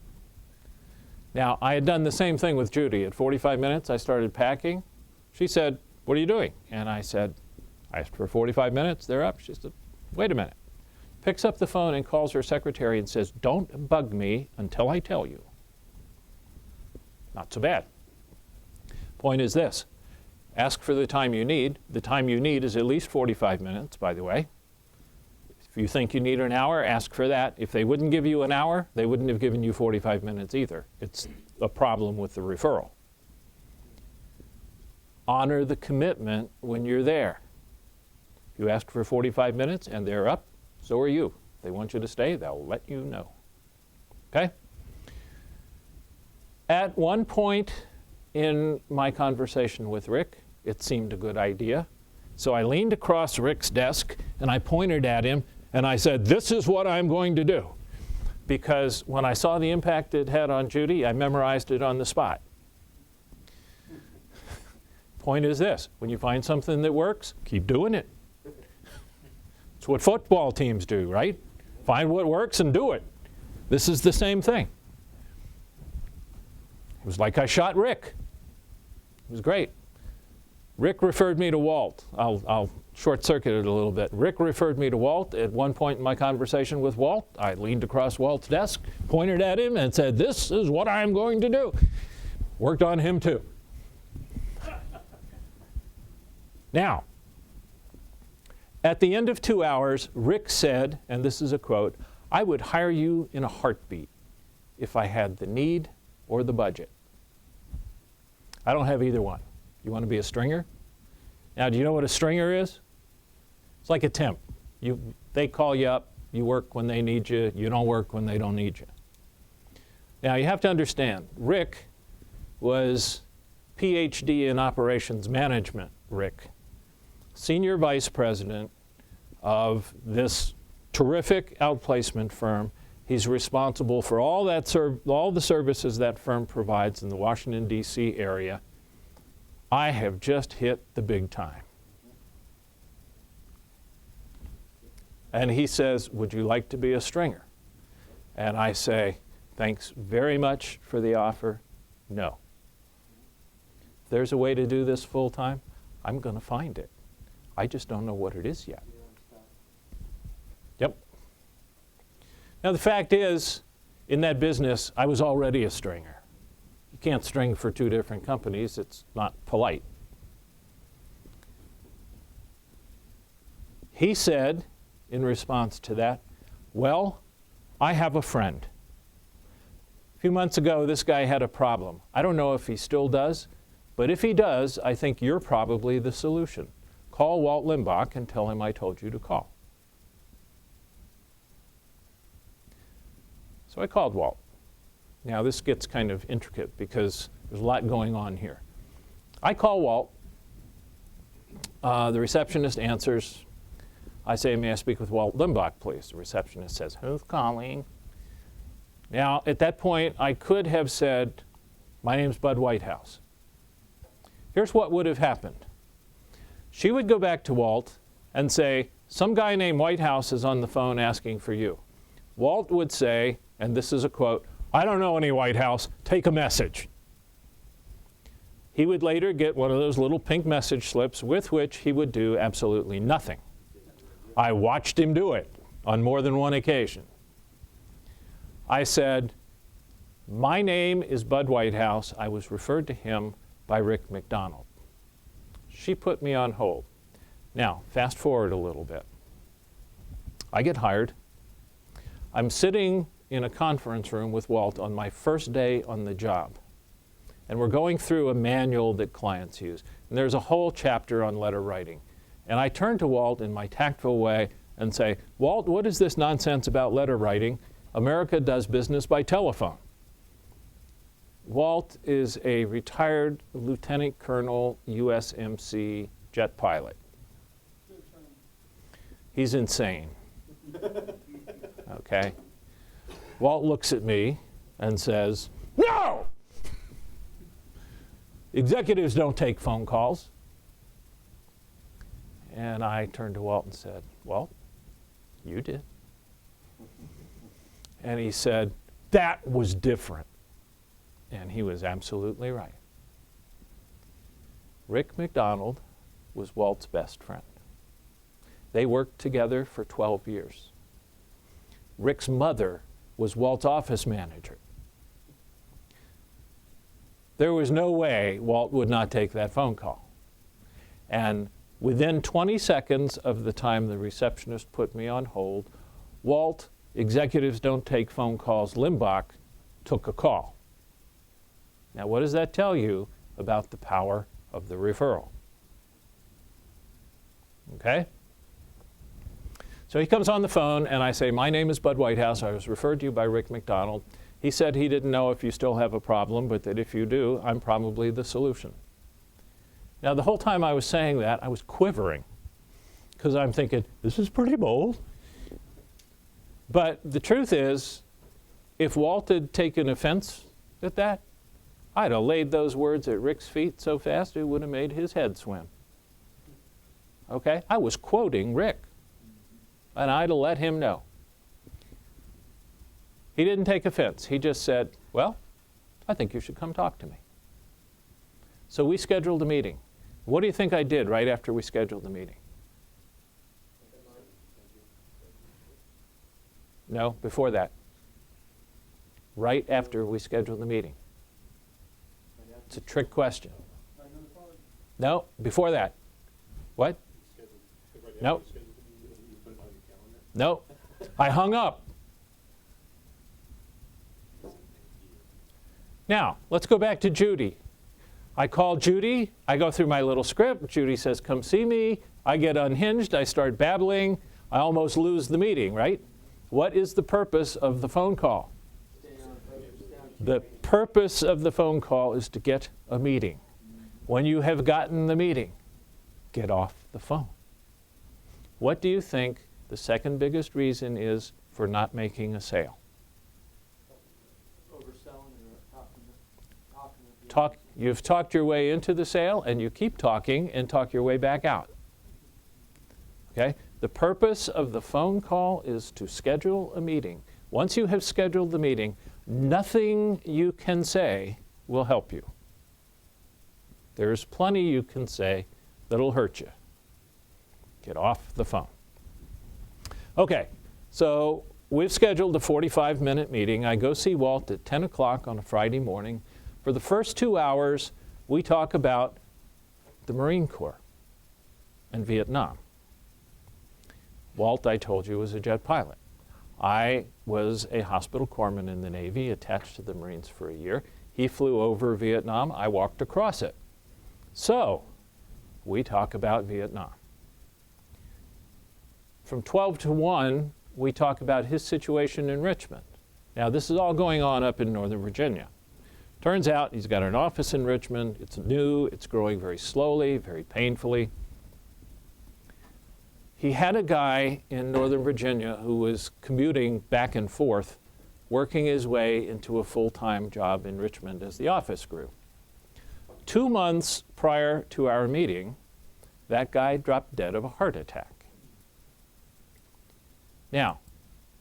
Now, I had done the same thing with Judy. At 45 minutes, I started packing. She said, what are you doing? And I said, I asked for 45 minutes. They're up. She said, wait a minute. Picks up the phone and calls her secretary and says, don't bug me until I tell you. Not so bad. Point is this. Ask for the time you need. The time you need is at least 45 minutes, by the way. If you think you need an hour, ask for that. If they wouldn't give you an hour, they wouldn't have given you 45 minutes either. It's a problem with the referral. Honor the commitment when you're there. If you ask for 45 minutes and they're up, so are you. If they want you to stay, they'll let you know. Okay? At one point in my conversation with Rick, it seemed a good idea. So I leaned across Rick's desk and I pointed at him and I said, this is what I'm going to do. Because when I saw the impact it had on Judy, I memorized it on the spot. Point is this, when you find something that works, keep doing it. It's what football teams do, right? Find what works and do it. This is the same thing. It was like I shot Rick. It was great. Rick referred me to Walt. I'll short-circuit it a little bit. Rick referred me to Walt. At one point in my conversation with Walt, I leaned across Walt's desk, pointed at him, and said, this is what I'm going to do. Worked on him too. Now, at the end of 2 hours, Rick said, and this is a quote, I would hire you in a heartbeat if I had the need or the budget. I don't have either one. You want to be a stringer? Now, do you know what a stringer is? It's like a temp. They call you up, you work when they need you, you don't work when they don't need you. Now, you have to understand, Rick was PhD in operations management, Rick. Senior vice president of this terrific outplacement firm. He's responsible for all the services that firm provides in the Washington, D.C. area. I have just hit the big time. And he says, would you like to be a stringer? And I say, thanks very much for the offer. No. If there's a way to do this full time, I'm going to find it. I just don't know what it is yet. Yep. Now the fact is, in that business, I was already a stringer. You can't string for 2 different companies. It's not polite. He said, in response to that, well, I have a friend. A few months ago, this guy had a problem. I don't know if he still does, but if he does, I think you're probably the solution. Call Walt Limbach and tell him I told you to call. So I called Walt. Now this gets kind of intricate because there's a lot going on here. I call Walt. The receptionist answers. I say, may I speak with Walt Limbach, please? The receptionist says, who's calling? Now, at that point, I could have said, my name's Bud Whitehouse. Here's what would have happened. She would go back to Walt and say, some guy named Whitehouse is on the phone asking for you. Walt would say, and this is a quote, I don't know any Whitehouse, take a message. He would later get one of those little pink message slips with which he would do absolutely nothing. I watched him do it on more than one occasion. I said, my name is Bud Whitehouse. I was referred to him by Rick McDonald. She put me on hold. Now, fast forward a little bit. I get hired. I'm sitting in a conference room with Walt on my first day on the job. And we're going through a manual that clients use. And there's a whole chapter on letter writing. And I turn to Walt in my tactful way and say, Walt, what is this nonsense about letter writing? America does business by telephone. Walt is a retired lieutenant colonel USMC jet pilot. He's insane. Okay? Walt looks at me and says, no! Executives don't take phone calls. And I turned to Walt and said, Walt, you did. And he said, that was different. And he was absolutely right. Rick McDonald was Walt's best friend. They worked together for 12 years. Rick's mother was Walt's office manager. There was no way Walt would not take that phone call. And within 20 seconds of the time the receptionist put me on hold, Walt, executives don't take phone calls, Limbach, took a call. Now, what does that tell you about the power of the referral? Okay? So he comes on the phone, and I say, my name is Bud Whitehouse. I was referred to you by Rick McDonald. He said he didn't know if you still have a problem, but that if you do, I'm probably the solution. Now, the whole time I was saying that, I was quivering, because I'm thinking, this is pretty bold. But the truth is, if Walt had taken offense at that, I'd have laid those words at Rick's feet so fast it would have made his head swim. Okay? I was quoting Rick, and I'd have let him know. He didn't take offense. He just said, well, I think you should come talk to me. So we scheduled a meeting. What do you think I did right after we scheduled the meeting? No, before that. Right after we scheduled the meeting. It's a trick question. No, before that. What? No. No. I hung up. Now, let's go back to Judy. I call Judy. I go through my little script. Judy says, come see me. I get unhinged. I start babbling. I almost lose the meeting, right? What is the purpose of the phone call? The purpose of the phone call is to get a meeting. When you have gotten the meeting, get off the phone. What do you think the second biggest reason is for not making a sale? You've talked your way into the sale, and you keep talking and talk your way back out. Okay? The purpose of the phone call is to schedule a meeting. Once you have scheduled the meeting, nothing you can say will help you. There's plenty you can say that'll hurt you. Get off the phone. Okay, so we've scheduled a 45-minute meeting. I go see Walt at 10 o'clock on a Friday morning. For the first 2 hours, we talk about the Marine Corps and Vietnam. Walt, I told you, was a jet pilot. I was a hospital corpsman in the Navy, attached to the Marines for a year. He flew over Vietnam. I walked across it. So, we talk about Vietnam. From 12 to 1, we talk about his situation in Richmond. Now, this is all going on up in Northern Virginia. Turns out he's got an office in Richmond. It's new. It's growing very slowly, very painfully. He had a guy in Northern Virginia who was commuting back and forth, working his way into a full-time job in Richmond as the office grew. 2 months prior to our meeting, that guy dropped dead of a heart attack. Now,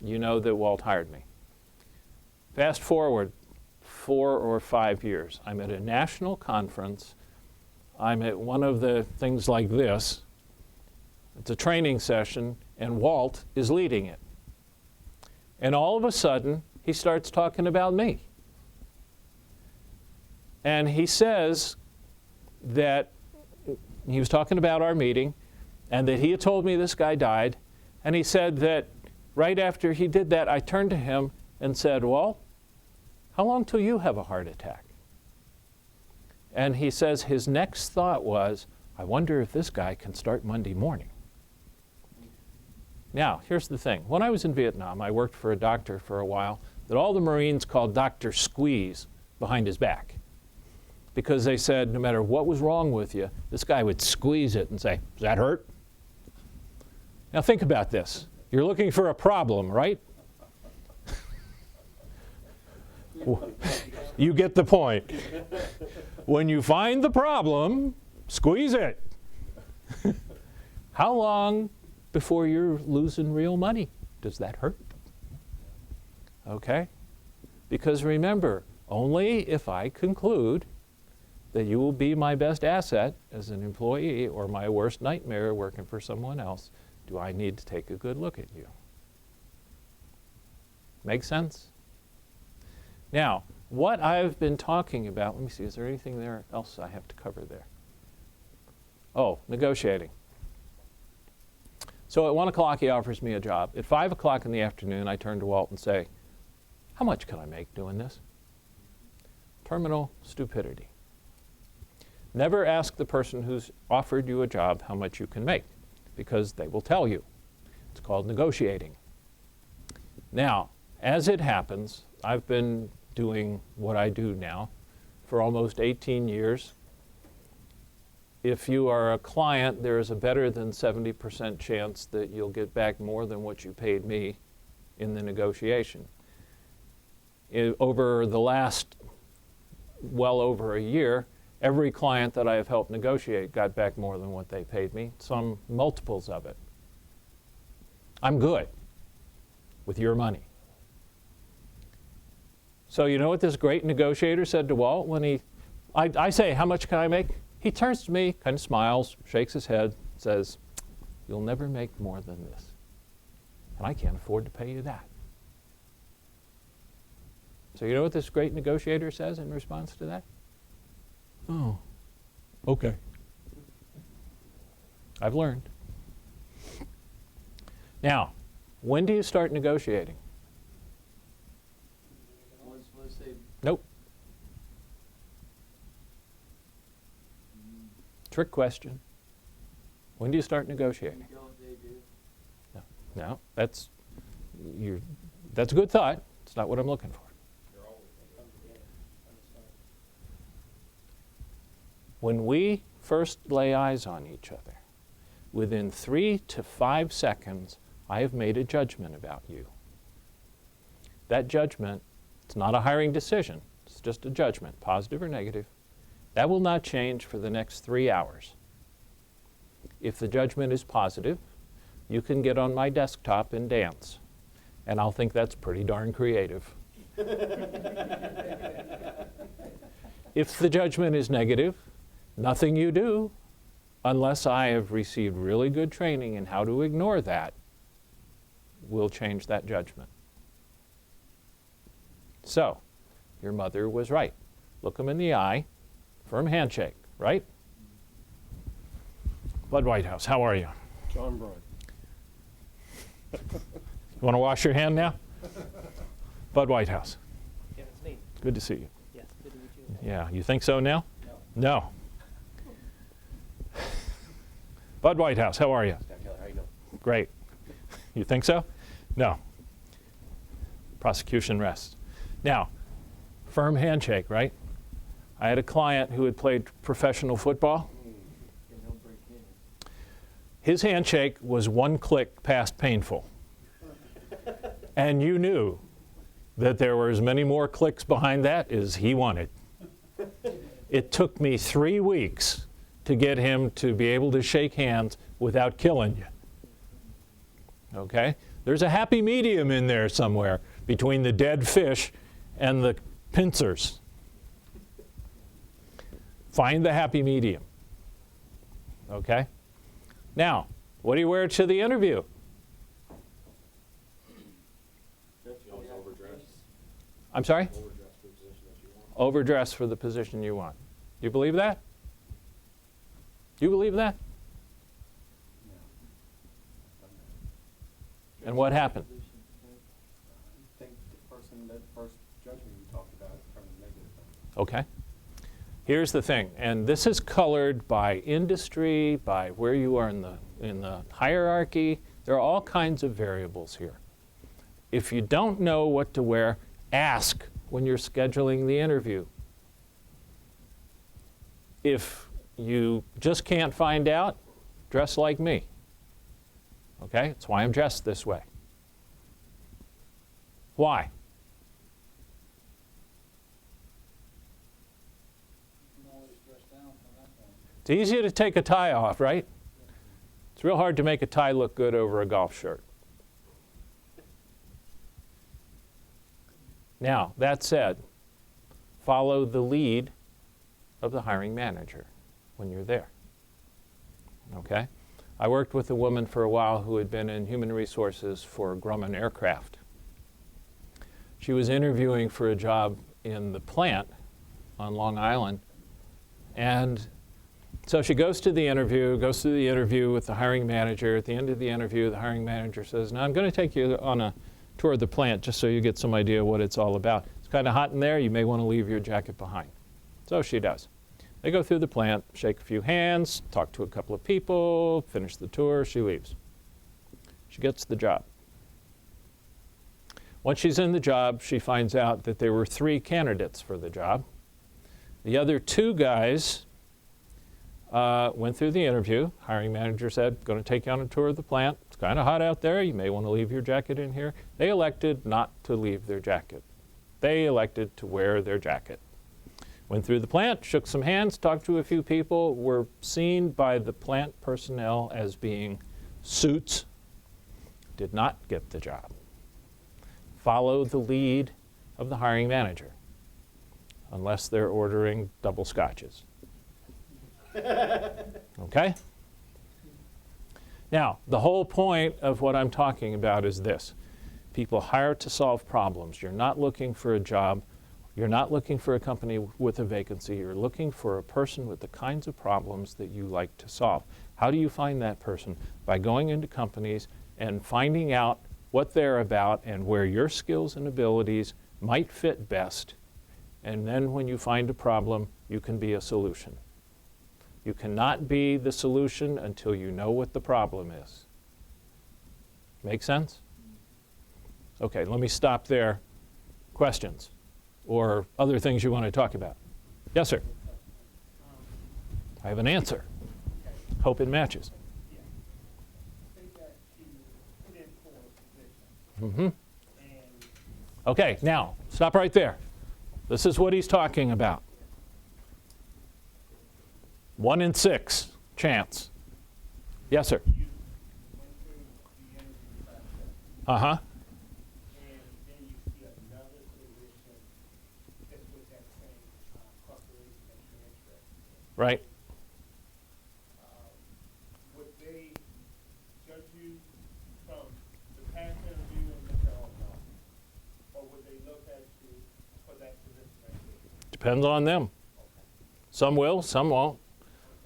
you know that Walt hired me. Fast forward 4 or 5 years. I'm at a national conference. I'm at one of the things like this. It's a training session, and Walt is leading it. And all of a sudden, he starts talking about me. And he says that he was talking about our meeting, and that he had told me this guy died. And he said that right after he did that, I turned to him and said, "Walt, how long till you have a heart attack?" And he says his next thought was, I wonder if this guy can start Monday morning. Now, here's the thing. When I was in Vietnam, I worked for a doctor for a while that all the Marines called Dr. Squeeze behind his back. Because they said no matter what was wrong with you, this guy would squeeze it and say, "Does that hurt?" Now think about this. You're looking for a problem, right? You get the point. When you find the problem, squeeze it. How long before you're losing real money? Does that hurt? Okay? Because remember, only if I conclude that you will be my best asset as an employee or my worst nightmare working for someone else, do I need to take a good look at you. Make sense? Now, what I've been talking about, let me see, is there anything there else I have to cover there? Oh, negotiating. So at 1 o'clock, he offers me a job. At 5 o'clock in the afternoon, I turn to Walt and say, "How much can I make doing this?" Terminal stupidity. Never ask the person who's offered you a job how much you can make, because they will tell you. It's called negotiating. Now, as it happens, I've been doing what I do now for almost 18 years. If you are a client, there is a better than 70% chance that you'll get back more than what you paid me in the negotiation. Over the last well over a year, every client that I have helped negotiate got back more than what they paid me, some multiples of it. I'm good with your money. So you know what this great negotiator said to Walt when I say, "How much can I make?" He turns to me, kind of smiles, shakes his head, says, "You'll never make more than this. And I can't afford to pay you that." So you know what this great negotiator says in response to that? "Oh, okay." I've learned. Now, when do you start negotiating? Once they Nope. Trick question. When do you start negotiating? don't, they do. No, that's a good thought. It's not what I'm looking for. When we first lay eyes on each other, within 3 to 5 seconds, I have made a judgment about you. That judgment, it's not a hiring decision. It's just a judgment, positive or negative. That will not change for the next 3 hours. If the judgment is positive, you can get on my desktop and dance, and I'll think that's pretty darn creative. If the judgment is negative, nothing you do, unless I have received really good training in how to ignore that, will change that judgment. So, your mother was right. Look them in the eye, firm handshake, right? Bud Whitehouse, how are you? John Brown. You want to wash your hand now? Bud Whitehouse, Yeah, that's me. good to see you. Yes, good to meet you. Yeah, you think so now? No. No. Bud Whitehouse, how are you? Scott Keller, how you doing? Great. You think so? No. Prosecution rests. Now, firm handshake, right? I had a client who had played professional football. His handshake was one click past painful. And you knew that there were as many more clicks behind that as he wanted. It took me 3 weeks to get him to be able to shake hands without killing you. Okay? There's a happy medium in there somewhere between the dead fish and the pincers. Find the happy medium. Okay? Now, what do you wear to the interview? I'm sorry? Overdress for the position you want. You believe that? You believe that? And what happened? I think the person that first judged me, we talked about it from the negative thing. Okay. Here's the thing, and this is colored by industry, by where you are in the hierarchy. There are all kinds of variables here. If you don't know what to wear, ask when you're scheduling the interview. If you just can't find out, dress like me. Okay? That's why I'm dressed this way. Why? It's easy to take a tie off, right? It's real hard to make a tie look good over a golf shirt. Now, that said, follow the lead of the hiring manager when you're there. Okay? I worked with a woman for a while who had been in human resources for Grumman Aircraft. She was interviewing for a job in the plant on Long Island, and so she goes through the interview with the hiring manager. At the end of the interview, the hiring manager says, "Now I'm going to take you on a tour of the plant just so you get some idea what it's all about. It's kind of hot in there. You may want to leave your jacket behind." So she does. They go through the plant, shake a few hands, talk to a couple of people, finish the tour, she leaves. She gets the job. Once she's in the job, she finds out that there were 3 candidates for the job. The other 2 guys went through the interview. Hiring manager said, "Going to take you on a tour of the plant. It's kind of hot out there. You may want to leave your jacket in here." They elected not to leave their jacket. They elected to wear their jacket. Went through the plant, shook some hands, talked to a few people, were seen by the plant personnel as being suits, did not get the job. Follow the lead of the hiring manager, unless they're ordering double scotches. Okay? Now, the whole point of what I'm talking about is this. People hire to solve problems. You're not looking for a job. You're not looking for a company with a vacancy. You're looking for a person with the kinds of problems that you like to solve. How do you find that person? By going into companies and finding out what they're about and where your skills and abilities might fit best. And then when you find a problem, you can be a solution. You cannot be the solution until you know what the problem is. Make sense? Okay, let me stop there. Questions or other things you want to talk about? Yes, sir. I have an answer. Hope it matches. Mm-hmm. Okay, now, stop right there. This is what he's talking about. 1 in 6 chance. Yes, sir. Uh-huh. Right. Would they judge you from the past interview and say, "Oh no," or would they look at you for that position right there? Depends on them. Some will, some won't.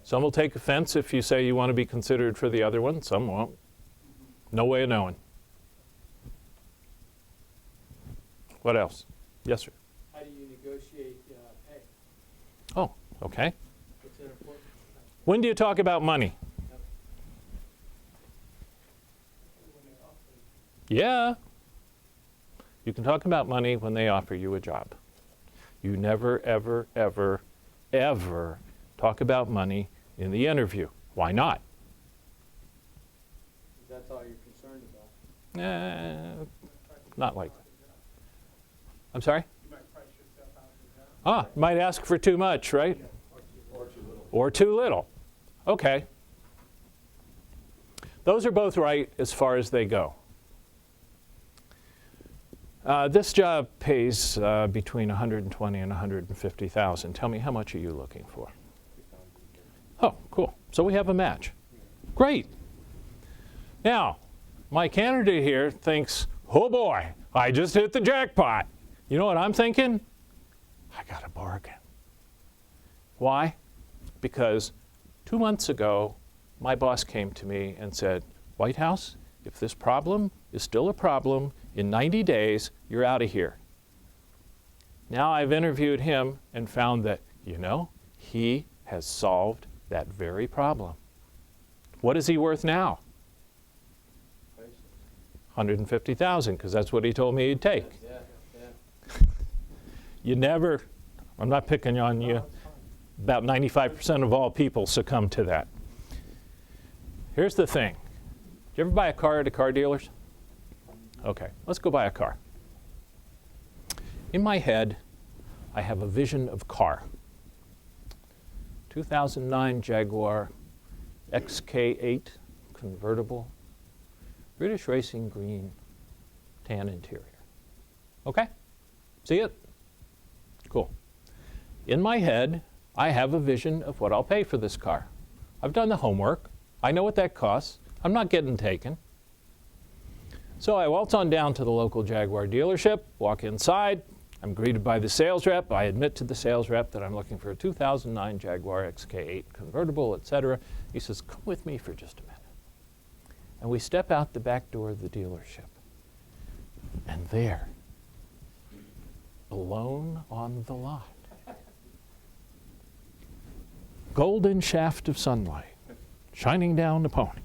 Some will take offense if you say you want to be considered for the other one. Some won't. No way of knowing. What else? Yes, sir. How do you negotiate pay? Oh, okay. What's that important? When do you talk about money? Yeah. You can talk about money when they offer you a job. You never, ever, ever, ever talk about money in the interview. Why not? That's all you're concerned about. Not like that. I'm sorry? You might price yourself out of the job. Might ask for too much, right? Or too little. Okay. Those are both right as far as they go. This job pays between $120,000 and $150,000. Tell me, how much are you looking for? Oh, cool. So we have a match. Great. Now, my candidate here thinks, oh boy, I just hit the jackpot. You know what I'm thinking? I got a bargain. Why? Because 2 months ago, my boss came to me and said, Whitehouse, if this problem is still a problem, in 90 days, you're out of here. Now I've interviewed him and found that, you know, he has solved that very problem. What is he worth now? $150,000, because that's what he told me he'd take. You never, I'm not picking on you, about 95% of all people succumb to that. Here's the thing. Did you ever buy a car at a car dealer's? Okay, let's go buy a car. In my head, I have a vision of car. 2009 Jaguar XK8 convertible, British racing green, tan interior. Okay? See it? Cool. In my head, I have a vision of what I'll pay for this car. I've done the homework. I know what that costs. I'm not getting taken. So I waltz on down to the local Jaguar dealership, walk inside. I'm greeted by the sales rep. I admit to the sales rep that I'm looking for a 2009 Jaguar XK8 convertible, etc. He says, come with me for just a minute. And we step out the back door of the dealership. And there, alone on the lot, golden shaft of sunlight shining down the pony.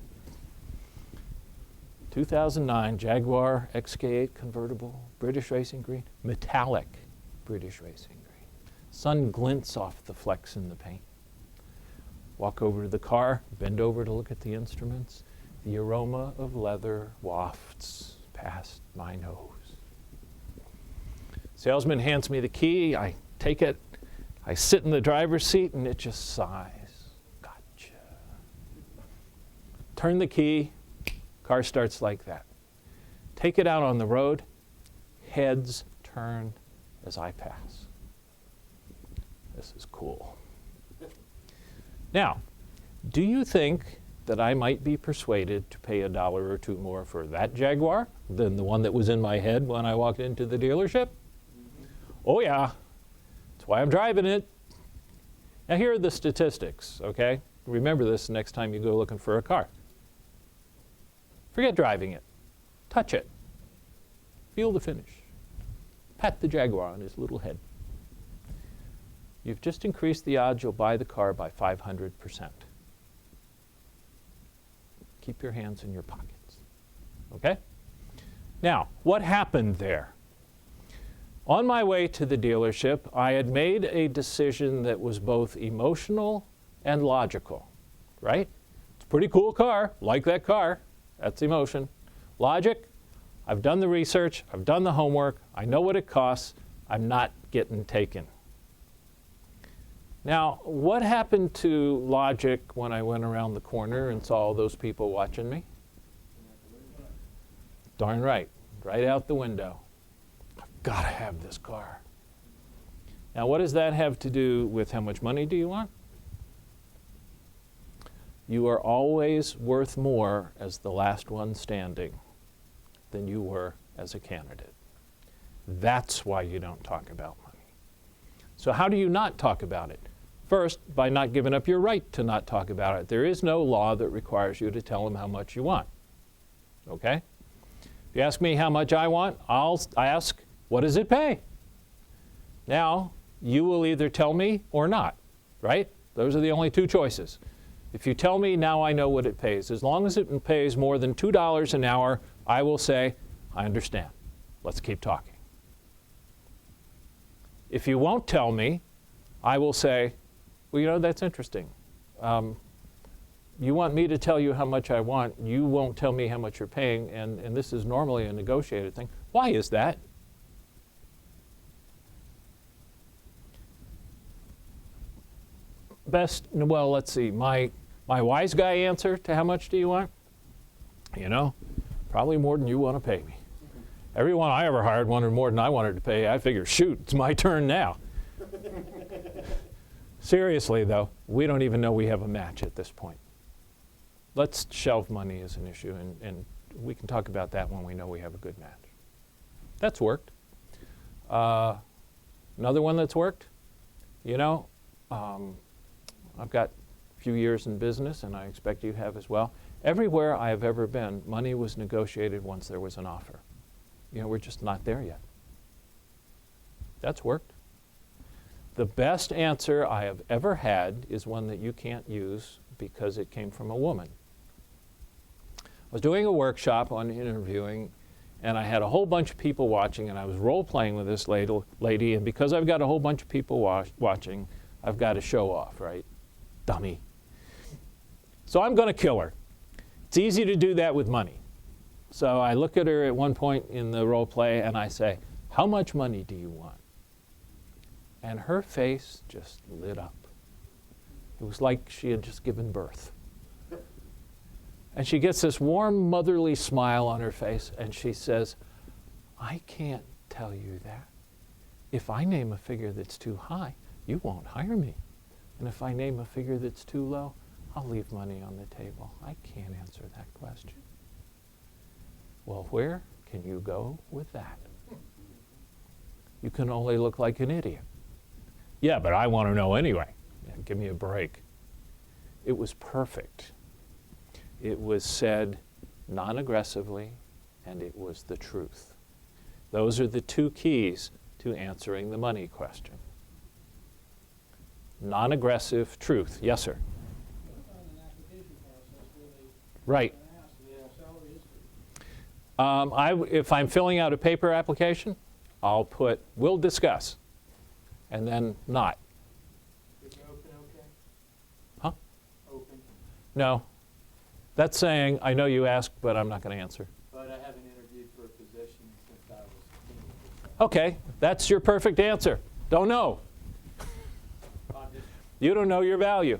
2009 Jaguar XK8 convertible, British racing green, metallic British racing green. Sun glints off the flecks in the paint. Walk over to the car, bend over to look at the instruments. The aroma of leather wafts past my nose. Salesman hands me the key. I take it. I sit in the driver's seat, and it just sighs. Gotcha. Turn the key. Car starts like that. Take it out on the road. Heads turn as I pass. This is cool. Now, do you think that I might be persuaded to pay $1 or $2 more for that Jaguar than the one that was in my head when I walked into the dealership? Oh yeah, that's why I'm driving it. Now here are the statistics, okay? Remember this next time you go looking for a car. Forget driving it. Touch it. Feel the finish. Pat the Jaguar on his little head. You've just increased the odds you'll buy the car by 500%. Keep your hands in your pockets. Okay? Now, what happened there? On my way to the dealership, I had made a decision that was both emotional and logical, right? It's a pretty cool car. Like that car. That's emotion. Logic, I've done the research. I've done the homework. I know what it costs. I'm not getting taken. Now, what happened to logic when I went around the corner and saw all those people watching me? Darn right. Right out the window. I've got to have this car. Now, what does that have to do with how much money do you want? You are always worth more as the last one standing than you were as a candidate. That's why you don't talk about money. So how do you not talk about it? First, by not giving up your right to not talk about it. There is no law that requires you to tell them how much you want. Okay? If you ask me how much I want, I ask, what does it pay? Now, you will either tell me or not, right? Those are the only two choices. If you tell me, now I know what it pays. As long as it pays more than $2 an hour, I will say, I understand. Let's keep talking. If you won't tell me, I will say, well, you know, that's interesting. You want me to tell you how much I want. You won't tell me how much you're paying, and this is normally a negotiated thing. Why is that? Well, let's see. My wise guy answer to how much do you want? You know, probably more than you want to pay me. Everyone I ever hired wanted more than I wanted to pay. I figured, shoot, it's my turn now. Seriously, though, we don't even know we have a match at this point. Let's shelve money as an issue, and we can talk about that when we know we have a good match. That's worked. Another one that's worked, you know, I've got a few years in business, and I expect you have as well. Everywhere I have ever been, money was negotiated once there was an offer. You know, we're just not there yet. That's worked. The best answer I have ever had is one that you can't use because it came from a woman. I was doing a workshop on interviewing, and I had a whole bunch of people watching, and I was role-playing with this lady, and because I've got a whole bunch of people watching, I've got to show off, right? Dummy. So I'm going to kill her. It's easy to do that with money. So I look at her at one point in the role play and I say, how much money do you want? And her face just lit up. It was like she had just given birth. And she gets this warm motherly smile on her face and she says, I can't tell you that. If I name a figure that's too high, you won't hire me. And if I name a figure that's too low, I'll leave money on the table. I can't answer that question. Well, where can you go with that? You can only look like an idiot. Yeah, but I want to know anyway. Yeah, give me a break. It was perfect. It was said non-aggressively, and it was the truth. Those are the two keys to answering the money question. Non-aggressive truth. Yes, sir. On an application process where they Right. ask the salary history. If I'm filling out a paper application, I'll put, we'll discuss, and then not. Is open okay? Huh? Open, No. That's saying, I know you asked, but I'm not going to answer. but I haven't interviewed for a position since I was a teenager. Okay, that's your perfect answer. Don't know. You don't know your value.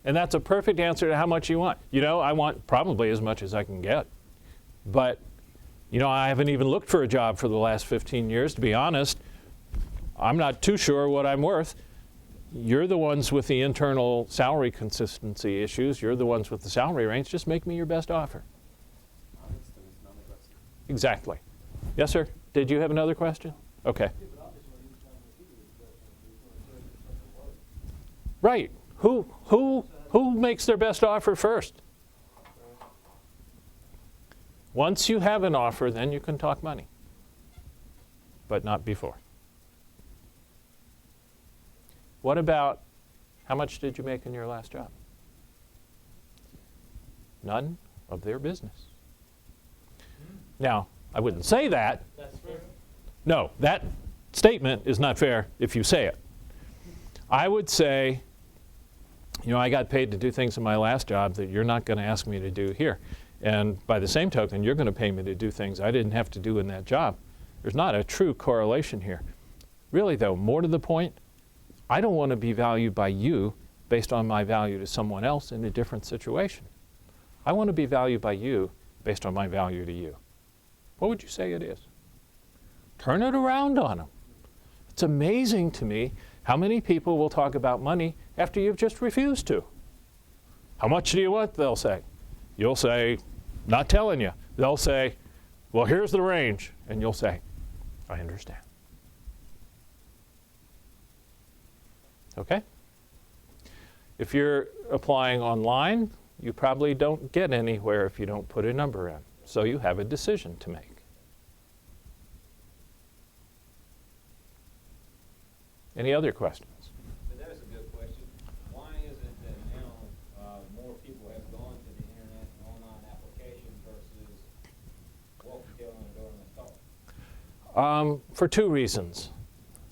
And that's a perfect answer to how much you want. You know, I want probably as much as I can get. But, you know, I haven't even looked for a job for the last 15 years, to be honest. I'm not too sure what I'm worth. You're the ones with the internal salary consistency issues. You're the ones with the salary range. Just make me your best offer. Honest and it's non-aggressive. Exactly. Yes, sir? Did you have another question? Okay. Right. Who makes their best offer first? Once you have an offer, then you can talk money, but not before. What about how much did you make in your last job? None of their business. Now, I wouldn't say that. That's fair. No, that statement is not fair if you say it. I would say, you know, I got paid to do things in my last job that you're not going to ask me to do here. And by the same token, you're going to pay me to do things I didn't have to do in that job. There's not a true correlation here. Really, though, more to the point, I don't want to be valued by you based on my value to someone else in a different situation. I want to be valued by you based on my value to you. What would you say it is? Turn it around on them. It's amazing to me how many people will talk about money after you've just refused to. How much do you want? They'll say. You'll say, not telling you. They'll say, well, here's the range. And you'll say, I understand. Okay? If you're applying online, you probably don't get anywhere if you don't put a number in. So you have a decision to make. Any other questions? That is a good question. Why is it that now more people have gone to the internet and online applications versus walking down the door and the talk? For two reasons.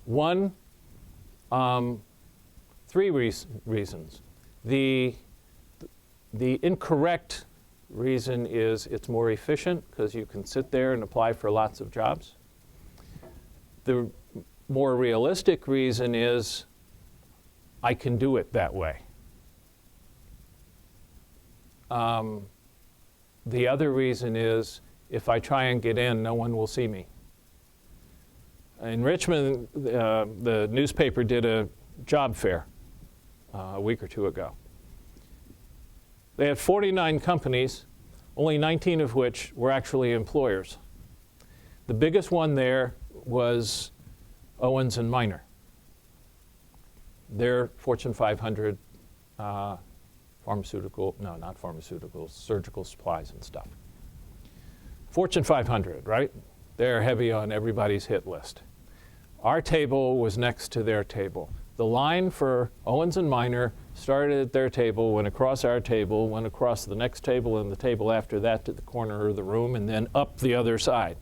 One, three reasons. The incorrect reason is it's more efficient because you can sit there and apply for lots of jobs. The more realistic reason is I can do it that way. The other reason is if I try and get in, no one will see me. In Richmond, the newspaper did a job fair a week or two ago. They had 49 companies, only 19 of which were actually employers. The biggest one there was Owens & Minor. They're Fortune 500 surgical supplies and stuff. Fortune 500, right? They're heavy on everybody's hit list. Our table was next to their table. The line for Owens & Minor started at their table, went across our table, went across the next table and the table after that to the corner of the room, and then up the other side.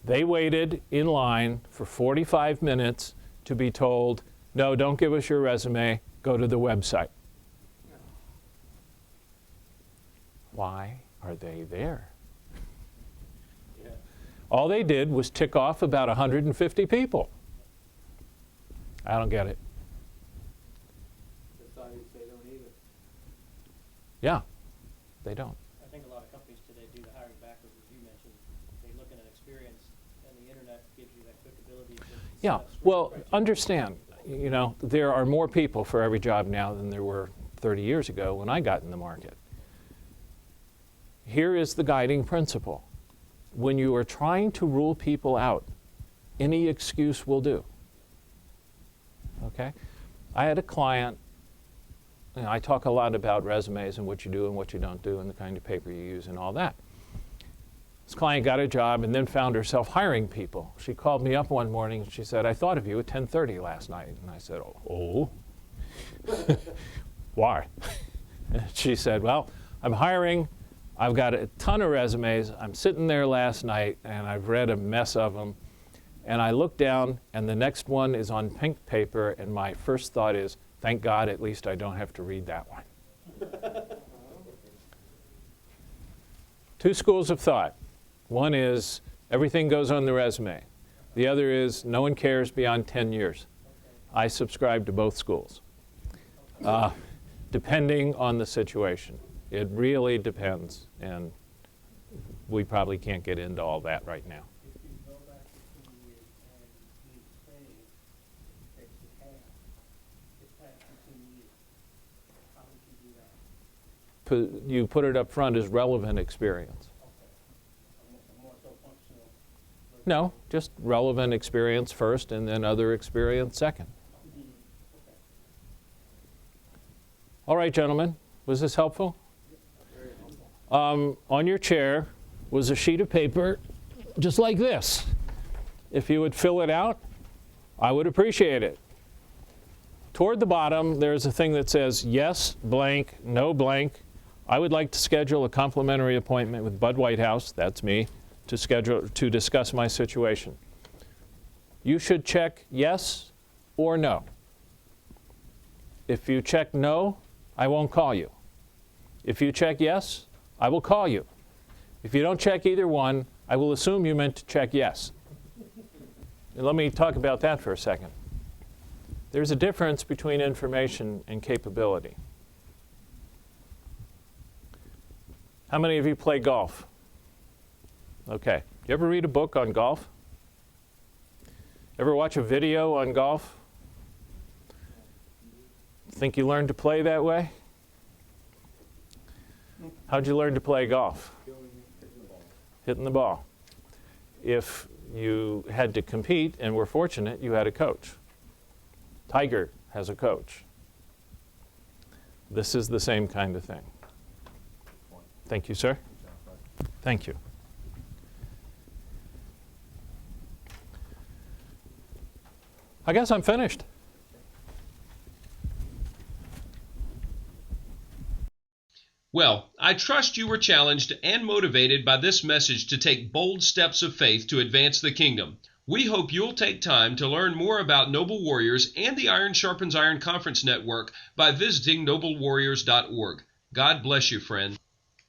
They waited in line for 45 minutes to be told, no, don't give us your resume, go to the website. Why are they there? Yeah. All they did was tick off about 150 people. I don't get it. Decided they don't either. Yeah, they don't. I think a lot of companies today do the hiring backwards, as you mentioned. They look at an experience, and the internet gives you that quick ability to Yeah, set up well, screening criteria. understand, you know, there are more people for every job now than there were 30 years ago when I got in the market. Here is the guiding principle. When you are trying to rule people out, any excuse will do. Okay? I had a client, you know, I talk a lot about resumes and what you do and what you don't do and the kind of paper you use and all that. This client got a job and then found herself hiring people. She called me up one morning and she said, I thought of you at 10:30 last night. And I said, oh? Why? She said, well, I'm hiring. I've got a ton of resumes. I'm sitting there last night and I've read a mess of them. And I look down and the next one is on pink paper and my first thought is, thank God at least I don't have to read that one. Two schools of thought. One is everything goes on the resume. The other is no one cares beyond 10 years. I subscribe to both schools, depending on the situation. It really depends, and we probably can't get into all that right now. If you go back to 10 years and need training, takes you half. It's past 15 years. How would you do that? You put it up front as relevant experience. Okay. More so functional. No, just relevant experience first and then other experience second. All right, gentlemen, was this helpful? On your chair was a sheet of paper just like this. If you would fill it out, I would appreciate it. Toward the bottom, there's a thing that says yes, blank, no blank. I would like to schedule a complimentary appointment with Bud Whitehouse, that's me, to discuss my situation. You should check yes or no. If you check no, I won't call you. If you check yes, I will call you. If you don't check either one, I will assume you meant to check yes. And let me talk about that for a second. There's a difference between information and capability. How many of you play golf? Okay. You ever read a book on golf? Ever watch a video on golf? Think you learned to play that way? How'd you learn to play golf? Hitting the ball. If you had to compete and were fortunate, you had a coach. Tiger has a coach. This is the same kind of thing. Thank you, sir. Thank you. I guess I'm finished. Well, I trust you were challenged and motivated by this message to take bold steps of faith to advance the kingdom. We hope you'll take time to learn more about Noble Warriors and the Iron Sharpens Iron Conference Network by visiting noblewarriors.org. God bless you, friend.